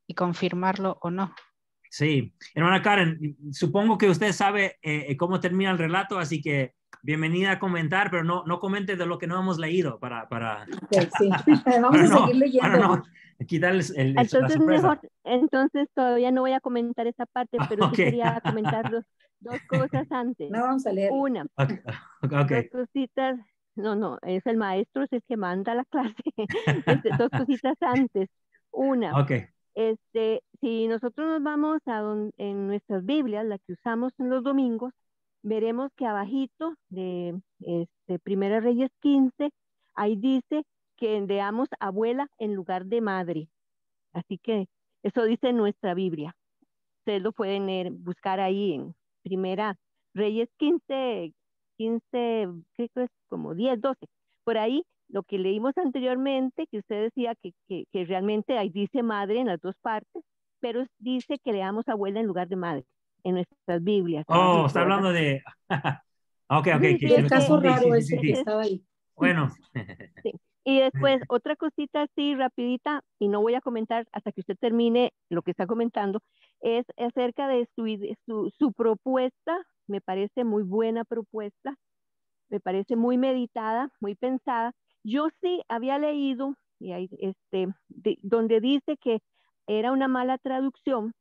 y confirmarlo o no. Sí, hermana Karen, supongo que usted sabe cómo termina el relato, así que bienvenida a comentar, pero no comente de lo que no hemos leído para sí. Vamos a seguir leyendo. No, quitarles la sorpresa. Mejor, entonces todavía no voy a comentar esa parte, pero sí quería comentar dos cosas antes. No, vamos a leer. Una, dos cositas, no, es el maestro, es el que manda la clase. Dos cositas antes. Una, si nosotros nos vamos en nuestras Biblias, la que usamos en los domingos, veremos que abajito de Primera Reyes 15, ahí dice que veamos abuela en lugar de madre. Así que eso dice nuestra Biblia. Ustedes lo pueden buscar ahí en Primera Reyes 15, creo que es como 10, 12. Por ahí, lo que leímos anteriormente, que usted decía que realmente ahí dice madre en las dos partes, pero dice que leamos abuela en lugar de madre en nuestras Biblias. Oh, está hablando de... ok. El caso raro ese que estaba ahí. Bueno. Sí. Y después, otra cosita así rapidita, y no voy a comentar hasta que usted termine lo que está comentando, es acerca de su propuesta. Me parece muy buena propuesta, me parece muy meditada, muy pensada. Yo sí había leído, y ahí, donde dice que era una mala traducción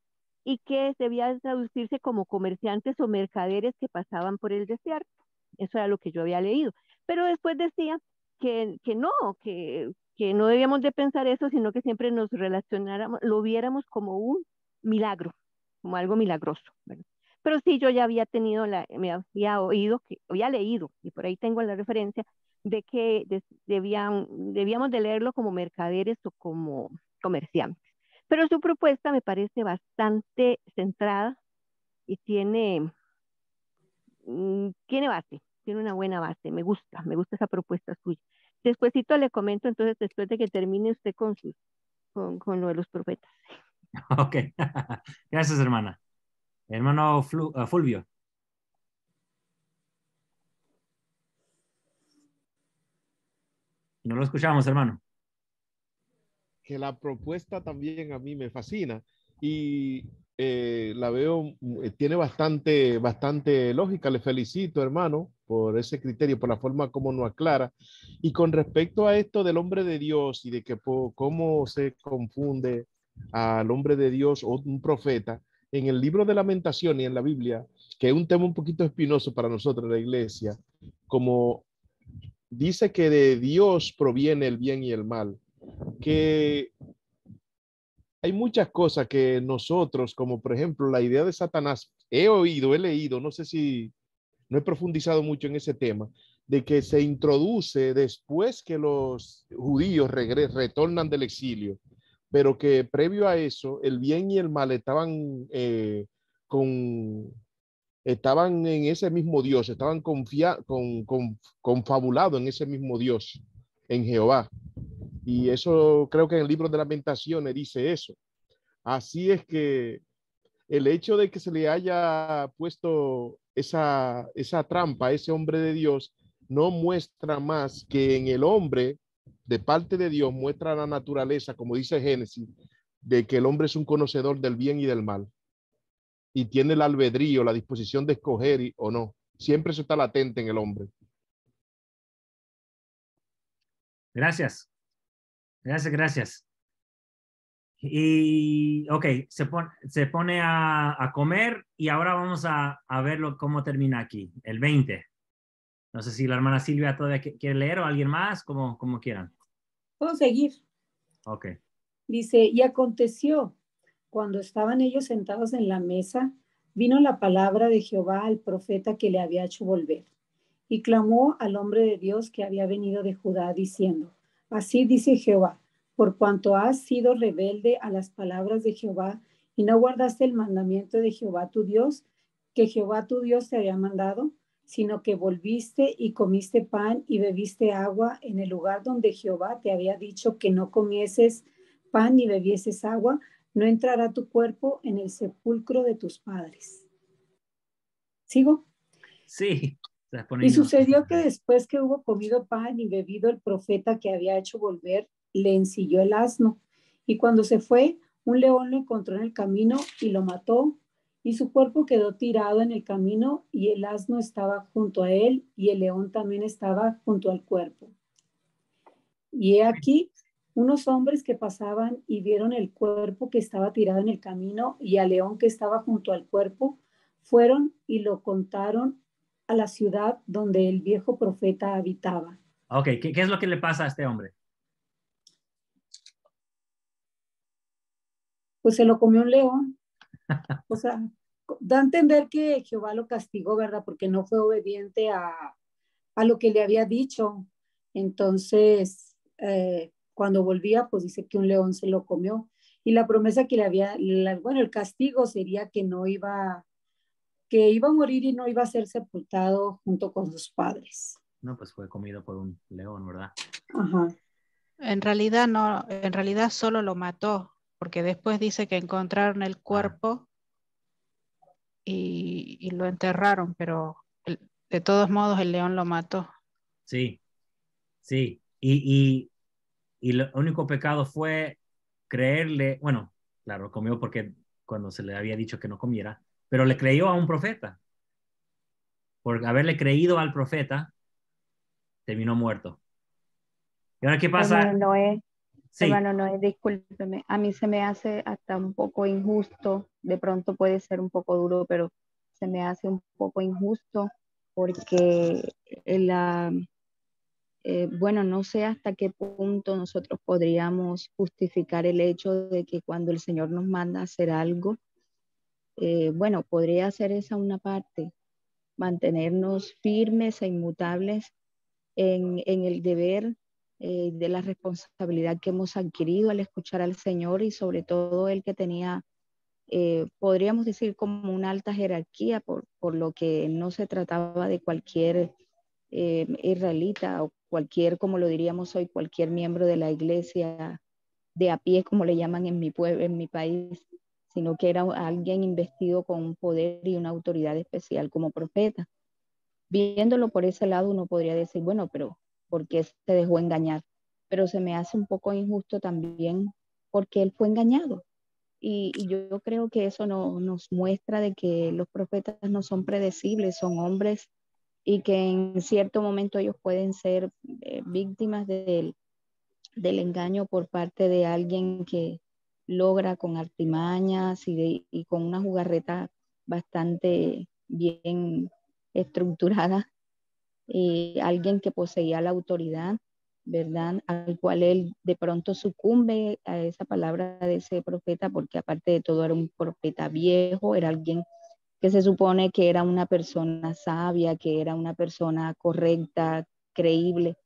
y que debía traducirse como comerciantes o mercaderes que pasaban por el desierto. Eso era lo que yo había leído. Pero después decía que no, que que no debíamos de pensar eso, sino que siempre nos relacionáramos, lo viéramos como un milagro, como algo milagroso, ¿verdad? Pero sí, yo ya había tenido, me había oído, había leído, y por ahí tengo la referencia, de que debíamos de leerlo como mercaderes o como comerciantes. Pero su propuesta me parece bastante centrada y tiene base, tiene una buena base, me gusta esa propuesta suya. Despuésito le comento, entonces, después de que termine usted con lo de los profetas. Ok, gracias, hermana. Hermano Fulvio. No lo escuchamos, hermano. Que la propuesta también a mí me fascina y la veo, tiene bastante lógica. Le felicito, hermano, por ese criterio, por la forma como nos aclara. Y con respecto a esto del hombre de Dios y de que cómo se confunde al hombre de Dios o un profeta, en el libro de Lamentaciones y en la Biblia, que es un tema un poquito espinoso para nosotros, la iglesia, como dice que de Dios proviene el bien y el mal, que hay muchas cosas que nosotros, como por ejemplo la idea de Satanás, he leído, no sé si no he profundizado mucho en ese tema, de que se introduce después que los judíos retornan del exilio, pero que previo a eso el bien y el mal con, estaban en ese mismo Dios, estaban confabulados en ese mismo Dios, en Jehová. Y eso creo que en el libro de Lamentaciones dice eso. Así es que el hecho de que se le haya puesto esa trampa a ese hombre de Dios no muestra más que en el hombre, de parte de Dios, muestra la naturaleza, como dice Génesis, de que el hombre es un conocedor del bien y del mal y tiene el albedrío, la disposición de escoger o no. Siempre eso está latente en el hombre. Gracias. Gracias. Y, ok, se pone a comer y ahora vamos a verlo cómo termina aquí, el 20. No sé si la hermana Silvia todavía quiere leer o alguien más, como quieran. ¿Puedo seguir? Ok. Dice, y aconteció, cuando estaban ellos sentados en la mesa, vino la palabra de Jehová al profeta que le había hecho volver. Y clamó al hombre de Dios que había venido de Judá, diciendo, así dice Jehová, por cuanto has sido rebelde a las palabras de Jehová y no guardaste el mandamiento de Jehová tu Dios, que Jehová tu Dios te había mandado, sino que volviste y comiste pan y bebiste agua en el lugar donde Jehová te había dicho que no comieses pan ni bebieses agua, no entrará tu cuerpo en el sepulcro de tus padres. ¿Sigo? Sí. Y sucedió que después que hubo comido pan y bebido, el profeta que había hecho volver le ensilló el asno. Y cuando se fue, un león lo encontró en el camino y lo mató. Y su cuerpo quedó tirado en el camino y el asno estaba junto a él y el león también estaba junto al cuerpo. Y he aquí unos hombres que pasaban y vieron el cuerpo que estaba tirado en el camino y al león que estaba junto al cuerpo, fueron y lo contaron a la ciudad donde el viejo profeta habitaba. Ok, ¿qué es lo que le pasa a este hombre? Pues se lo comió un león. O sea, da a entender que Jehová lo castigó, ¿verdad? Porque no fue obediente a lo que le había dicho. Entonces, cuando volvía, pues dice que un león se lo comió. Y la promesa que le había, bueno, el castigo sería que que iba a morir y no iba a ser sepultado junto con sus padres. No, pues fue comido por un león, ¿verdad? Ajá. En realidad no, en realidad solo lo mató, porque después dice que encontraron el cuerpo y lo enterraron, pero de todos modos el león lo mató. Sí, sí. Y el único pecado fue creerle, bueno, claro, comió porque cuando se le había dicho que no comiera, pero le creyó a un profeta. Por haberle creído al profeta, terminó muerto. ¿Y ahora qué pasa? Hermano Noé, discúlpeme, a mí se me hace hasta un poco injusto, de pronto puede ser un poco duro, pero se me hace un poco injusto porque bueno, no sé hasta qué punto nosotros podríamos justificar el hecho de que cuando el Señor nos manda a hacer algo, bueno, podría ser esa una parte, mantenernos firmes e inmutables en el deber de la responsabilidad que hemos adquirido al escuchar al Señor, y sobre todo el que tenía, podríamos decir, como una alta jerarquía, por lo que no se trataba de cualquier israelita o cualquier, como lo diríamos hoy, cualquier miembro de la iglesia de a pie, como le llaman en mi pueblo, en mi país, sino que era alguien investido con un poder y una autoridad especial como profeta. Viéndolo por ese lado, uno podría decir, bueno, pero ¿por qué se dejó engañar? Pero se me hace un poco injusto también porque él fue engañado. Y yo creo que eso nos muestra de que los profetas no son predecibles, son hombres, y que en cierto momento ellos pueden ser víctimas del engaño por parte de alguien que logra con artimañas y con una jugarreta bastante bien estructurada, y alguien que poseía la autoridad, ¿verdad? Al cual él de pronto sucumbe a esa palabra de ese profeta, porque aparte de todo era un profeta viejo, era alguien que se supone que era una persona sabia, que era una persona correcta, creíble,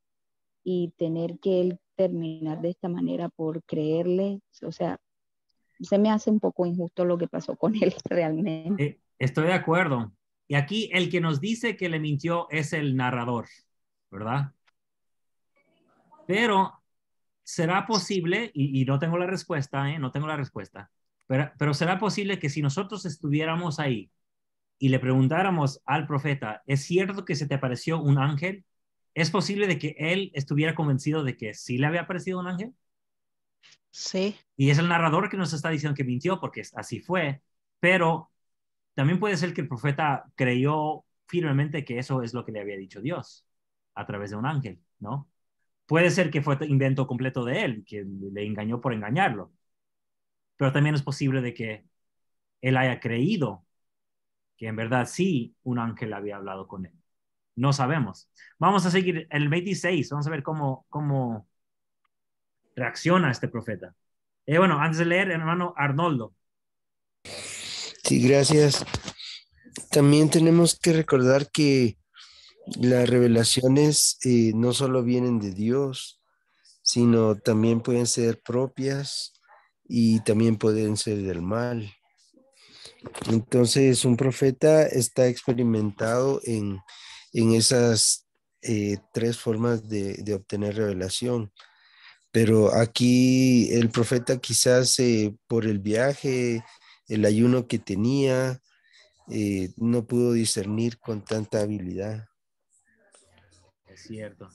y tener que él terminar de esta manera por creerle, o sea, se me hace un poco injusto lo que pasó con él realmente. Estoy de acuerdo. Y aquí el que nos dice que le mintió es el narrador, ¿verdad? Pero será posible, y no tengo la respuesta, no tengo la respuesta, pero será posible que si nosotros estuviéramos ahí y le preguntáramos al profeta, ¿es cierto que se te apareció un ángel? ¿Es posible de que él estuviera convencido de que sí le había aparecido un ángel? Sí. Y es el narrador que nos está diciendo que mintió, porque así fue, pero también puede ser que el profeta creyó firmemente que eso es lo que le había dicho Dios a través de un ángel, ¿no? Puede ser que fue invento completo de él, que le engañó por engañarlo, pero también es posible de que él haya creído que en verdad sí un ángel había hablado con él. No sabemos. Vamos a seguir el 26, vamos a ver cómo reacciona este profeta. Bueno, antes de leer, hermano Arnoldo. Sí, gracias. También tenemos que recordar que las revelaciones no solo vienen de Dios, sino también pueden ser propias y también pueden ser del mal. Entonces, un profeta está experimentado en esas tres formas de obtener revelación. Pero aquí el profeta quizás por el viaje, el ayuno que tenía, no pudo discernir con tanta habilidad. Es cierto.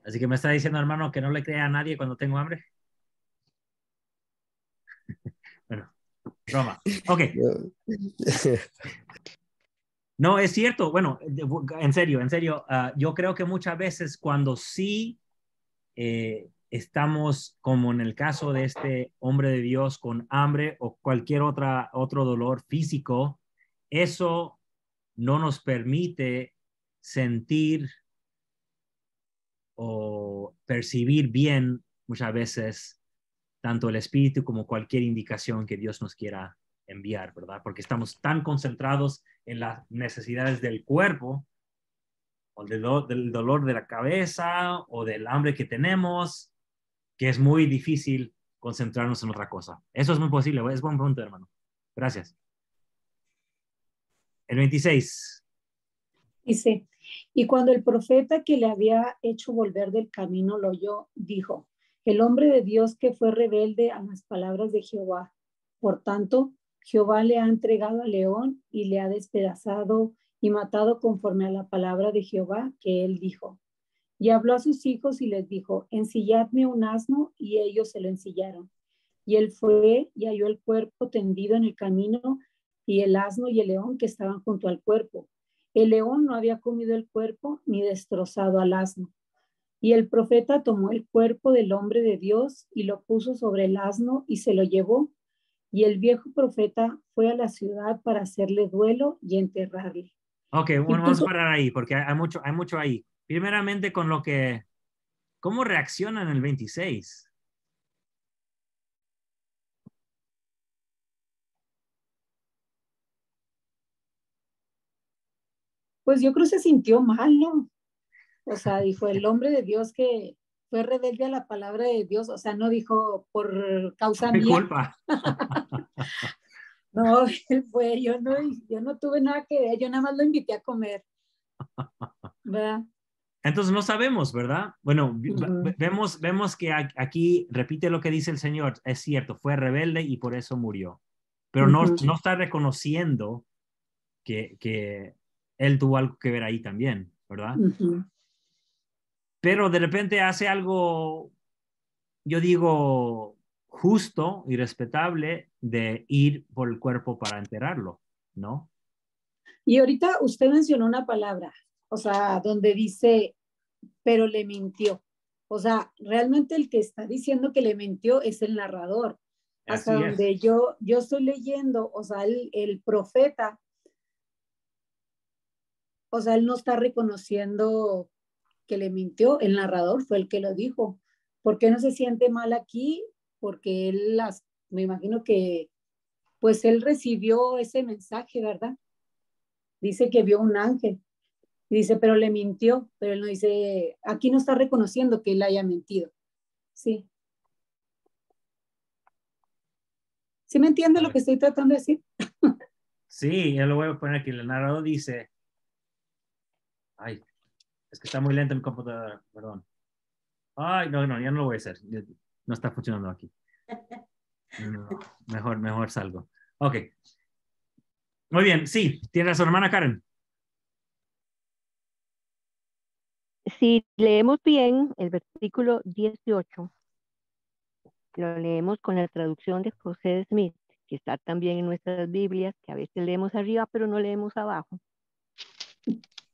Así que me está diciendo, hermano, que no le crea a nadie cuando tengo hambre. Bueno, broma. Ok. No, es cierto. Bueno, en serio, yo creo que muchas veces cuando sí estamos, como en el caso de este hombre de Dios, con hambre o cualquier otro dolor físico, eso no nos permite sentir o percibir bien muchas veces tanto el espíritu como cualquier indicación que Dios nos quiera enviar, ¿verdad? Porque estamos tan concentrados en las necesidades del cuerpo o del dolor de la cabeza o del hambre que tenemos, que es muy difícil concentrarnos en otra cosa. Eso es muy posible, es buen punto, hermano. Gracias. El 26. Dice, y cuando el profeta que le había hecho volver del camino lo oyó, dijo, el hombre de Dios que fue rebelde a las palabras de Jehová. Por tanto, Jehová le ha entregado al león y le ha despedazado y matado conforme a la palabra de Jehová que él dijo. Y habló a sus hijos y les dijo, ensilladme un asno, y ellos se lo ensillaron. Y él fue y halló el cuerpo tendido en el camino, y el asno y el león que estaban junto al cuerpo. El león no había comido el cuerpo ni destrozado al asno. Y el profeta tomó el cuerpo del hombre de Dios y lo puso sobre el asno y se lo llevó. Y el viejo profeta fue a la ciudad para hacerle duelo y enterrarle. Ok, bueno, vamos a parar ahí porque hay mucho ahí. primeramente con lo que, ¿cómo reaccionan en el 26? Pues yo creo que se sintió mal, ¿no? O sea, dijo el hombre de Dios que fue rebelde a la palabra de Dios, o sea, no dijo por causa ¿Qué mía. culpa? No, él fue, yo no tuve nada que ver, yo nada más lo invité a comer, ¿verdad? Entonces no sabemos, ¿verdad? Bueno, vemos que aquí repite lo que dice el Señor. Es cierto, fue rebelde y por eso murió. Pero no está reconociendo que él tuvo algo que ver ahí también, ¿verdad? Pero de repente hace algo, yo digo, justo y respetable de ir por el cuerpo para enterrarlo, ¿no? Y ahorita usted mencionó una palabra, o sea, donde dice, pero le mintió. O sea, realmente el que está diciendo que le mintió es el narrador. Hasta Así donde es. yo estoy leyendo, o sea, el profeta, o sea, él no está reconociendo que le mintió, el narrador fue el que lo dijo. ¿Por qué no se siente mal aquí? Porque me imagino que, pues él recibió ese mensaje, ¿verdad? Dice que vio un ángel. Y dice, pero le mintió, pero él no dice, aquí no está reconociendo que él haya mentido. Sí. ¿Sí me entiende lo que estoy tratando de decir? Sí, ya lo voy a poner aquí. El narrador dice, ay, es que está muy lento mi computadora, perdón. Ay, no, ya no lo voy a hacer. No está funcionando aquí. No, mejor salgo. Ok. Muy bien, sí, tiene razón, hermana Karen. Si leemos bien el versículo 18, lo leemos con la traducción de José Smith, que está también en nuestras Biblias, que a veces leemos arriba, pero no leemos abajo.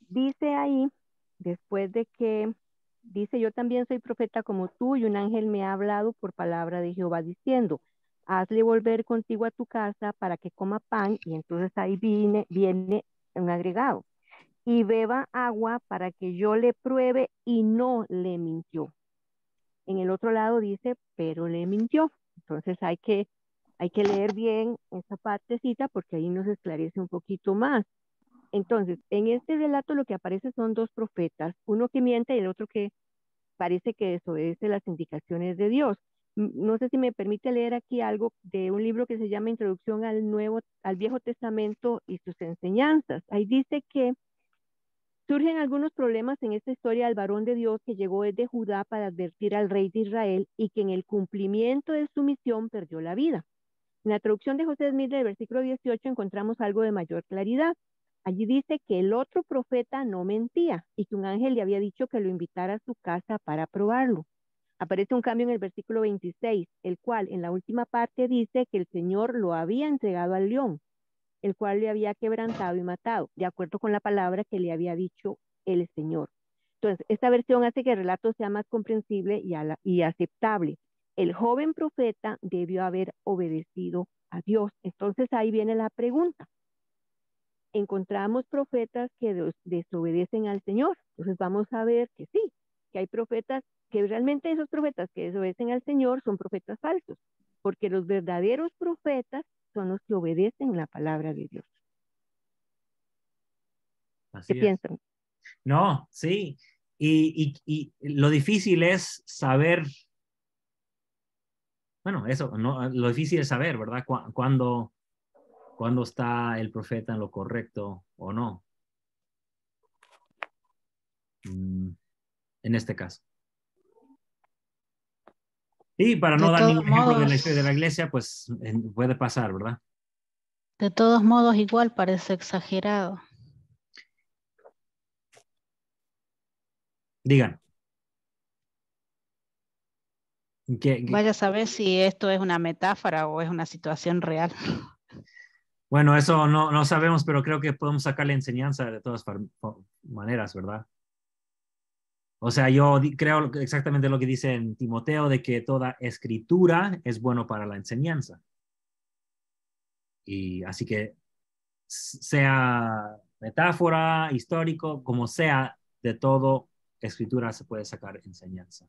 Dice ahí, después de que dice, yo también soy profeta como tú, y un ángel me ha hablado por palabra de Jehová diciendo, hazle volver contigo a tu casa para que coma pan, y entonces ahí viene un agregado, y beba agua para que yo le pruebe, y no le mintió. En el otro lado dice, pero le mintió. Entonces hay que leer bien esa partecita porque ahí nos esclarece un poquito más. Entonces, en este relato lo que aparece son dos profetas, uno que miente y el otro que parece que desobedece las indicaciones de Dios. No sé si me permite leer aquí algo de un libro que se llama Introducción al Viejo Testamento y sus enseñanzas. Ahí dice que surgen algunos problemas en esta historia del varón de Dios que llegó desde Judá para advertir al rey de Israel y que en el cumplimiento de su misión perdió la vida. En la traducción de José Smith del versículo 18 encontramos algo de mayor claridad. Allí dice que el otro profeta no mentía y que un ángel le había dicho que lo invitara a su casa para probarlo. Aparece un cambio en el versículo 26, el cual en la última parte dice que el Señor lo había entregado al león, el cual le había quebrantado y matado, de acuerdo con la palabra que le había dicho el Señor. Entonces, esta versión hace que el relato sea más comprensible y aceptable. El joven profeta debió haber obedecido a Dios. Entonces, ahí viene la pregunta. Encontramos profetas que desobedecen al Señor. Entonces, vamos a ver que sí, que hay profetas, que realmente esos profetas que desobedecen al Señor son profetas falsos, porque los verdaderos profetas son los que obedecen la palabra de Dios. Así ¿Qué es. piensan? No, sí. Y lo difícil es saber, bueno, eso, no, lo difícil es saber, ¿verdad? Cuándo está el profeta en lo correcto o no. En este caso. Y para no De dar ningún todos ejemplo de la historia de la modos, iglesia, pues puede pasar, ¿verdad? de todos modos igual parece exagerado. Digan. Vaya a saber si esto es una metáfora o es una situación real. Bueno, eso no sabemos, pero creo que podemos sacar la enseñanza de todas maneras, ¿verdad? O sea, yo creo exactamente lo que dice en Timoteo, de que toda escritura es bueno para la enseñanza. Y así que sea metáfora, histórico, como sea, de todo escritura se puede sacar enseñanza.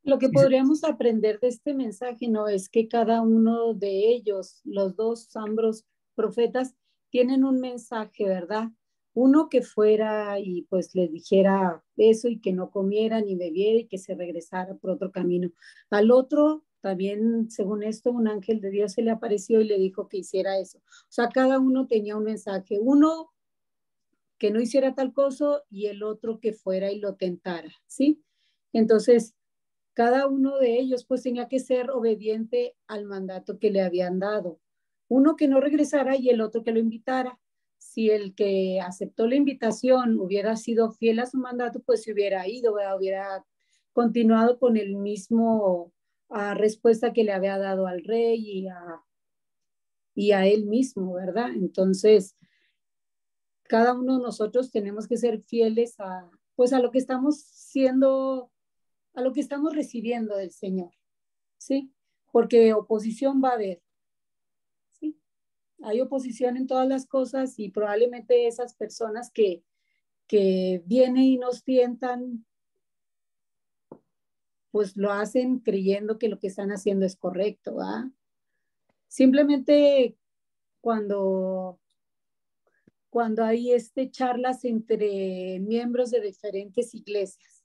Lo que podríamos aprender de este mensaje, ¿no? Es que cada uno de ellos, los dos, ambos profetas, tienen un mensaje, ¿verdad? Uno que fuera y pues les dijera eso y que no comiera ni bebiera y que se regresara por otro camino. Al otro, también, según esto, un ángel de Dios se le apareció y le dijo que hiciera eso. O sea, cada uno tenía un mensaje. Uno que no hiciera tal cosa y el otro que fuera y lo tentara, ¿sí? Entonces, cada uno de ellos pues tenía que ser obediente al mandato que le habían dado. Uno que no regresara y el otro que lo invitara. Si el que aceptó la invitación hubiera sido fiel a su mandato, pues se hubiera ido, ¿verdad? Hubiera continuado con el mismo respuesta que le había dado al rey y a él mismo, ¿verdad? Entonces, cada uno de nosotros tenemos que ser fieles pues a lo que estamos siendo, a lo que estamos recibiendo del Señor, ¿sí? Porque oposición va a haber, ¿sí? Hay oposición en todas las cosas y probablemente esas personas que vienen y nos tientan, pues lo hacen creyendo que lo que están haciendo es correcto, ¿ah? Simplemente cuando hay charlas entre miembros de diferentes iglesias,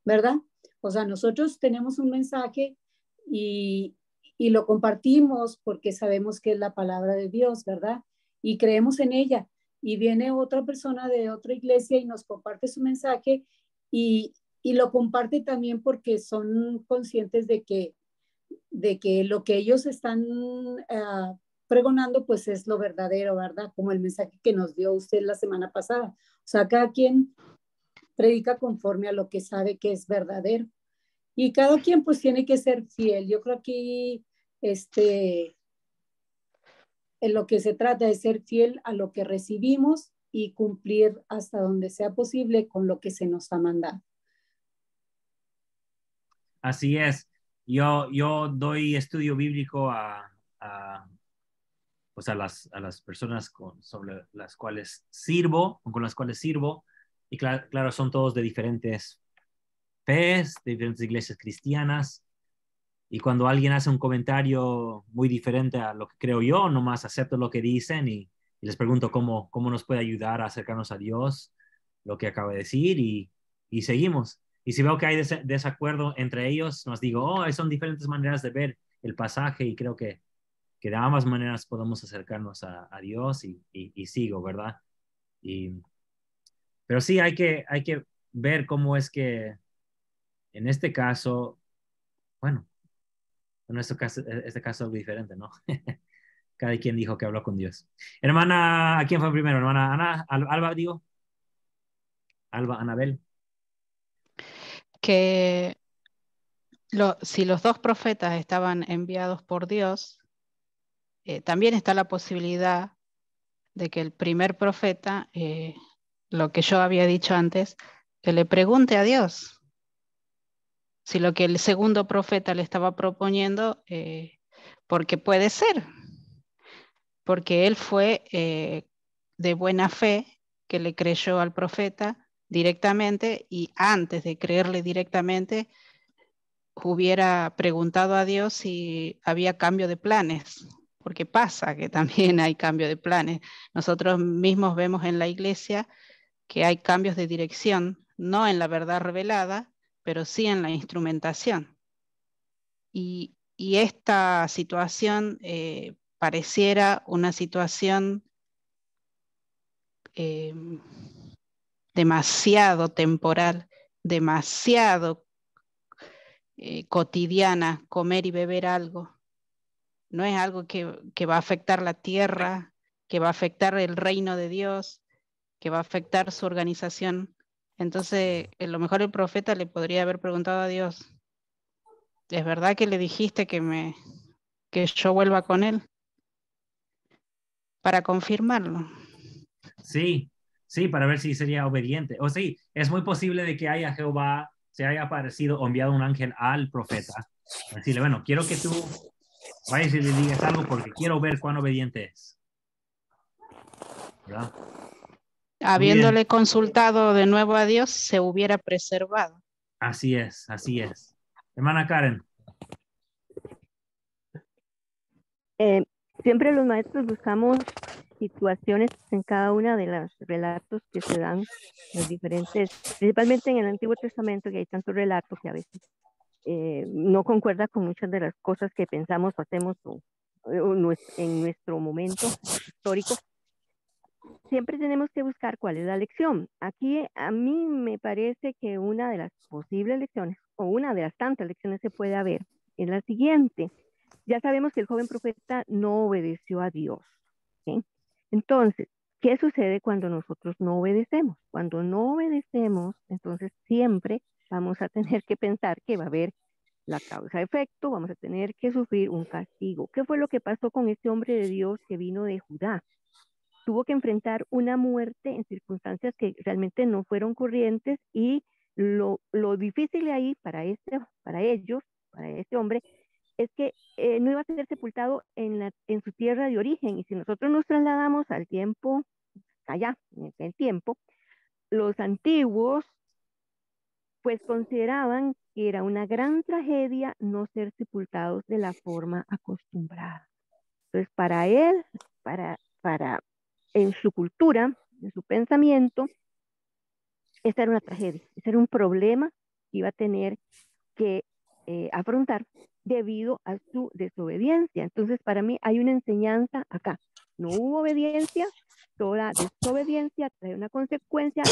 ¿verdad? O sea, nosotros tenemos un mensaje y lo compartimos porque sabemos que es la palabra de Dios, ¿verdad? Y creemos en ella. Y viene otra persona de otra iglesia y nos comparte su mensaje y lo comparte también porque son conscientes de que lo que ellos están pregonando pues es lo verdadero, ¿verdad? Como el mensaje que nos dio usted la semana pasada. O sea, cada quien predica conforme a lo que sabe que es verdadero. Y cada quien pues tiene que ser fiel. Yo creo que en lo que se trata es ser fiel a lo que recibimos y cumplir hasta donde sea posible con lo que se nos ha mandado. Así es. Yo doy estudio bíblico pues a las personas sobre las cuales sirvo, con las cuales sirvo, y claro, son todos de diferentes fes, de diferentes iglesias cristianas, y cuando alguien hace un comentario muy diferente a lo que creo yo, nomás acepto lo que dicen y les pregunto cómo nos puede ayudar a acercarnos a Dios, lo que acabo de decir, y seguimos. Y si veo que hay desacuerdo entre ellos, nos digo, son diferentes maneras de ver el pasaje y creo que de ambas maneras podemos acercarnos a Dios y sigo, ¿verdad? Pero sí, hay que ver cómo es que en este caso, bueno, en este caso es algo diferente, ¿no? Cada quien dijo que habló con Dios. Hermana, ¿a quién fue primero? Hermana Ana, Alba, digo. Alba, Anabel. Que si los dos profetas estaban enviados por Dios, también está la posibilidad de que el primer profeta, lo que yo había dicho antes, que le pregunte a Dios si lo que el segundo profeta le estaba proponiendo, porque puede ser, porque él fue de buena fe, que le creyó al profeta directamente y antes de creerle directamente hubiera preguntado a Dios si había cambio de planes, porque pasa que también hay cambio de planes. Nosotros mismos vemos en la iglesia que hay cambios de dirección, no en la verdad revelada, pero sí en la instrumentación. Y esta situación pareciera una situación demasiado temporal, demasiado cotidiana, comer y beber algo. No es algo que va a afectar la tierra, que va a afectar el reino de Dios, que va a afectar su organización. Entonces, a lo mejor el profeta le podría haber preguntado a Dios, ¿es verdad que le dijiste que yo vuelva con él? Para confirmarlo. Sí, para ver si sería obediente. O sí, es muy posible de que Jehová se haya aparecido o enviado un ángel al profeta. Decirle, bueno, quiero que tú vayas y le digas algo porque quiero ver cuán obediente es. ¿Verdad? Habiéndole consultado de nuevo a Dios, se hubiera preservado. Así es, así es. Hermana Karen. Siempre los maestros buscamos situaciones en cada una de los relatos que se dan, los diferentes, principalmente en el Antiguo Testamento, que hay tantos relatos que a veces no concuerda con muchas de las cosas que pensamos o hacemos en nuestro momento histórico. Siempre tenemos que buscar cuál es la lección. Aquí a mí me parece que una de las posibles lecciones, o una de las tantas lecciones que puede haber, es la siguiente. Ya sabemos que el joven profeta no obedeció a Dios, ¿sí? Entonces, ¿qué sucede cuando nosotros no obedecemos? Cuando no obedecemos, entonces siempre vamos a tener que pensar que va a haber la causa-efecto, vamos a tener que sufrir un castigo. ¿Qué fue lo que pasó con este hombre de Dios que vino de Judá? Tuvo que enfrentar una muerte en circunstancias que realmente no fueron corrientes, y lo difícil ahí para ellos, para este hombre, es que no iba a ser sepultado en su tierra de origen. Y si nosotros nos trasladamos al tiempo, allá, en aquel tiempo, los antiguos pues consideraban que era una gran tragedia no ser sepultados de la forma acostumbrada. Entonces, para él, en su cultura, en su pensamiento, esta era una tragedia, ese era un problema que iba a tener que afrontar debido a su desobediencia. Entonces, para mí hay una enseñanza acá. No hubo obediencia, toda desobediencia trae una consecuencia,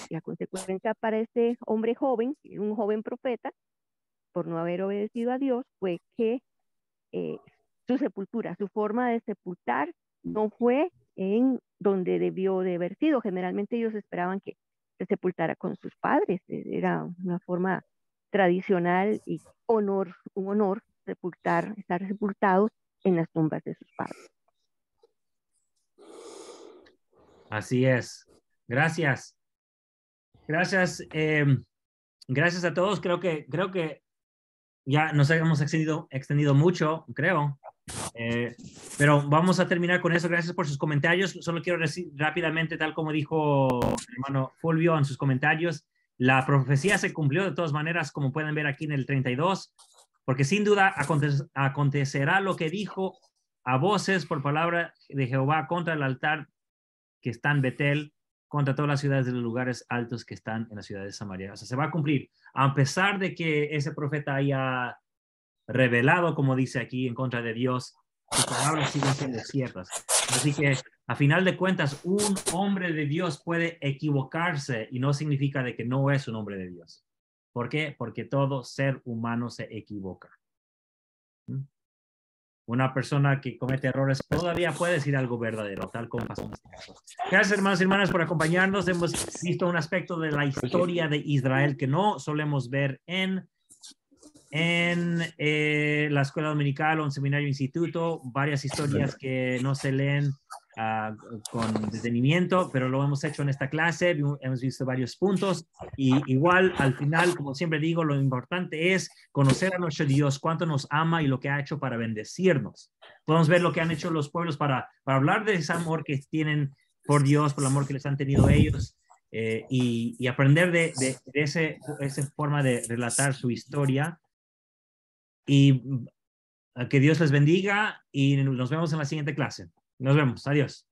y la consecuencia para este hombre joven, un joven profeta, por no haber obedecido a Dios, fue que su sepultura, su forma de sepultar no fue en donde debió de haber sido. Generalmente ellos esperaban que se sepultara con sus padres, era una forma tradicional y un honor estar sepultados en las tumbas de sus padres. Así es. Gracias. Gracias. Gracias a todos. Creo que ya nos hemos extendido mucho, creo. Pero vamos a terminar con eso. Gracias por sus comentarios. Solo quiero decir rápidamente, tal como dijo el hermano Fulvio en sus comentarios, la profecía se cumplió de todas maneras, como pueden ver aquí en el 32, porque sin duda acontecerá lo que dijo a voces por palabra de Jehová contra el altar que está en Betel, contra todas las ciudades de los lugares altos que están en la ciudad de Samaria. O sea, se va a cumplir, a pesar de que ese profeta haya revelado, como dice aquí, en contra de Dios, sus palabras siguen siendo ciertas. Así que, a final de cuentas, un hombre de Dios puede equivocarse y no significa de que no es un hombre de Dios. ¿Por qué? Porque todo ser humano se equivoca. Una persona que comete errores todavía puede decir algo verdadero, tal como pasó en este caso. Gracias, hermanos y hermanas, por acompañarnos. Hemos visto un aspecto de la historia de Israel que no solemos ver en la escuela dominical o en seminario instituto, varias historias que no se leen con detenimiento, pero lo hemos hecho en esta clase, hemos visto varios puntos, y igual al final, como siempre digo, lo importante es conocer a nuestro Dios, cuánto nos ama y lo que ha hecho para bendecirnos. Podemos ver lo que han hecho los pueblos para hablar de ese amor que tienen por Dios, por el amor que les han tenido ellos, y aprender de esa forma de relatar su historia. Y que Dios les bendiga y nos vemos en la siguiente clase. Nos vemos. Adiós.